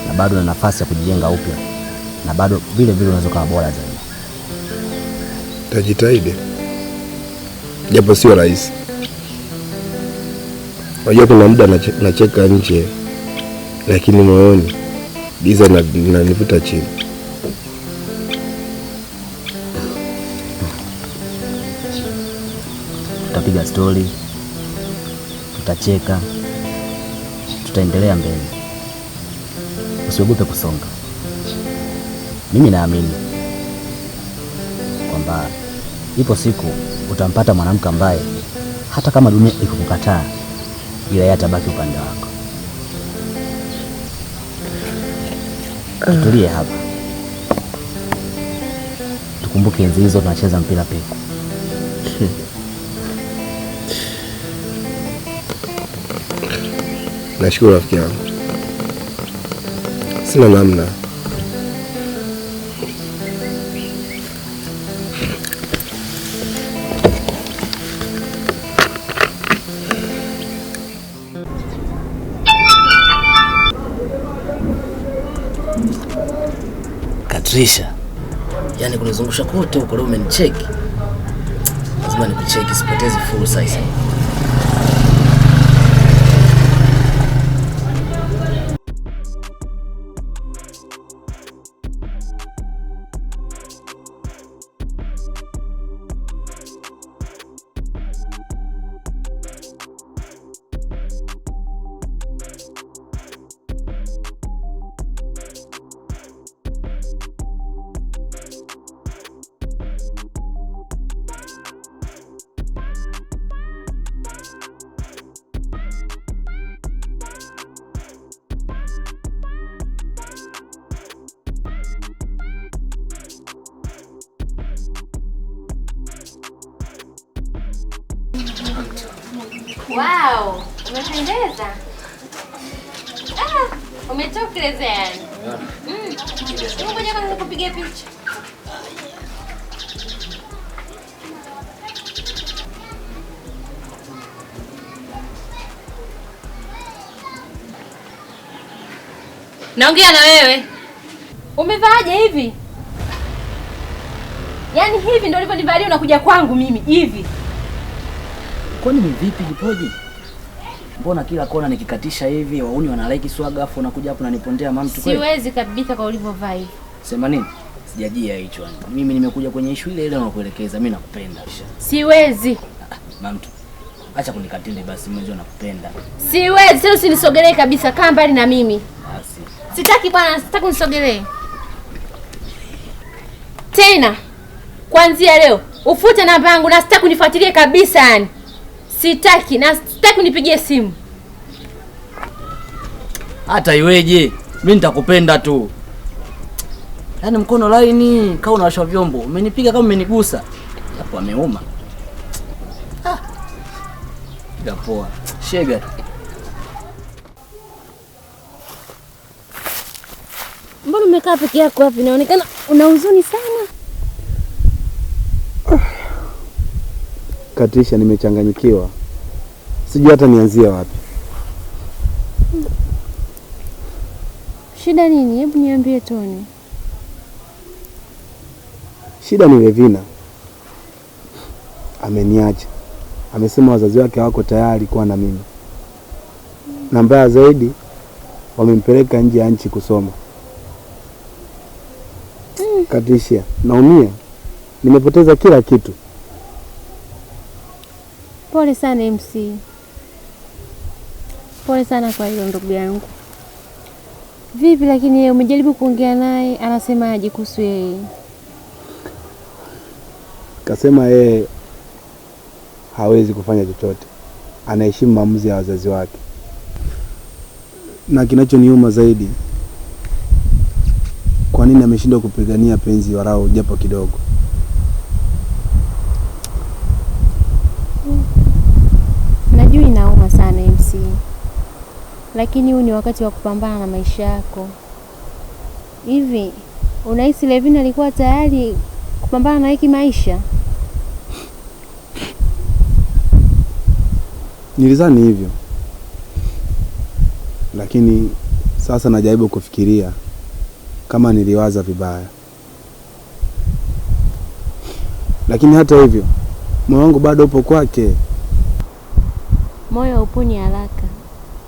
Na bado una nafasi ya kujijenga upya. Na bado vile vile unaweza kuwa bora zaidi. Tajitahidi. Japo sio rahisi. Unajua kuna muda nacheka nje, lakini moyoni giza linanivuta chini. Tutapiga stori, tutacheka, tutaendelea mbele. Usiogope kusonga. Mimi naamini kwamba ipo siku utampata mwanamke ambaye hata kama dunia ikukukataa, ila yeye atabaki upande wako. Tutulie hapa, tukumbuke enzi hizo tunacheza mpira peku. Nashukuru rafiki yangu, sina namna. Katrisha, yani kunizungusha kote huko leo umenicheki. Lazima nikucheki, sipotezi fursa hizi. Wow, umependeza. Umetokeleza yani. Ngoja kwanza kupiga picha. Naongea na wewe. Umevaaje hivi? Yaani hivi ndio ulivyonivalia unakuja kwangu mimi hivi? Kwani ni vipi Jipoji? Mbona kila kona nikikatisha hivi wauni wanalaiki swaga afu unakuja hapo unanipondea mamtu kweli? Siwezi kabisa kwa ulivyovaa hivi. Sema nini? Sijajia hicho yani. Mimi nimekuja kwenye issue ile unakuelekeza, mimi nakupenda. Siwezi. Mamtu. Acha kunikatili basi, mimi nakupenda. Siwezi, sasa usinisogelee kabisa, kaa mbali na mimi. Sitaki bwana, sitaki unisogelee. Tena kuanzia leo ufute namba yangu na sitaki unifuatilie kabisa yani. Sitaki na sitaki unipigie simu. Hata iweje? Mimi nitakupenda tu. Yaani mkono laini kama unawasha vyombo. Umenipiga kama umenigusa. Hapo ameuma. Poa. Shega. Mbona umekaa peke yako hapa? Inaonekana una huzuni sana. Katrisha, nimechanganyikiwa. Sijui hata nianzie wapi. Shida nini? Hebu niambie Tony. Shida ni Levina. Ameniacha. Amesema wazazi wake hawako tayari kuwa na mimi. Na mbaya zaidi wamempeleka nje ya nchi kusoma. Katrisha, naumia. Nimepoteza kila kitu. Pole sana MC. Pole sana kwa hilo ndugu yangu. Vipi lakini yeye umejaribu kuongea naye, anasema aje kuhusu yeye? Kasema yeye hawezi kufanya chochote. Anaheshimu maamuzi ya wazazi wake. Na kinachoniuma zaidi, kwa nini ameshindwa kupigania penzi warao japo kidogo? Najua inauma sana MC. Lakini huu ni wakati wa kupambana na maisha yako. Hivi unahisi Levina alikuwa tayari kupambana na hiki maisha? Nilizani hivyo. Lakini sasa najaribu kufikiria kama niliwaza vibaya. Lakini hata hivyo, moyo wangu bado upo kwake. Moyo hauponi haraka,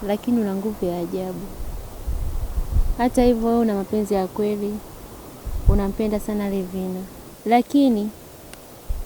lakini una nguvu ya ajabu. Hata hivyo wewe una mapenzi ya kweli. Unampenda sana Levina. Lakini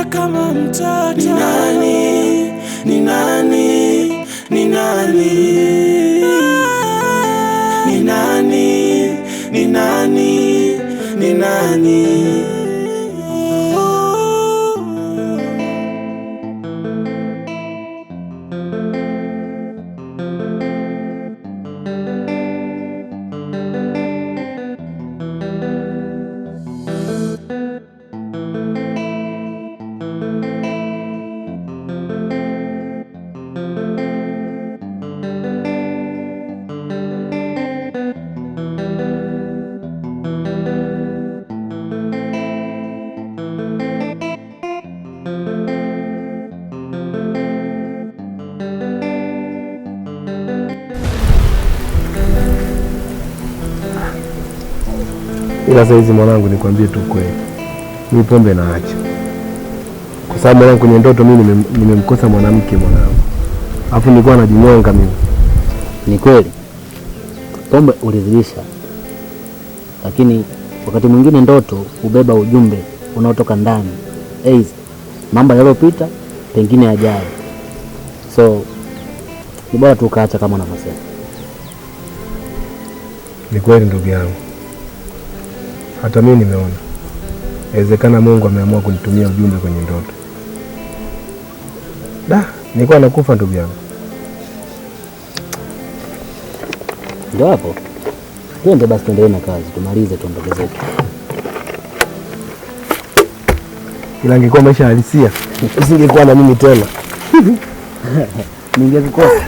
nalia kama mtoto. Ni nani? Ni nani? Ni nani? Ni nani? Ni nani? Ni nani? Ila sasa hizi mwanangu, nikwambie tu kweli, mimi pombe naacha, kwa sababu mwanangu, kwenye ndoto mimi nimemkosa mwanamke mwanangu, alafu nilikuwa najinyonga mimi. Ni kweli pombe ulizidisha, lakini wakati mwingine ndoto hubeba ujumbe unaotoka ndani, mambo yaliyopita, pengine yajayo. So ni bora tu ukaacha kama unavyosema. Ni kweli ndugu yangu, hata mimi nimeona inawezekana Mungu ameamua kunitumia ujumbe kwenye ndoto. Nilikuwa nakufa ndugu yangu. Ndio hapo. Twende basi, tuendelee na kazi, tumalize tuondoke zetu. Ila ingekuwa maisha halisia, usingekuwa na mimi tena. Ningekukosa.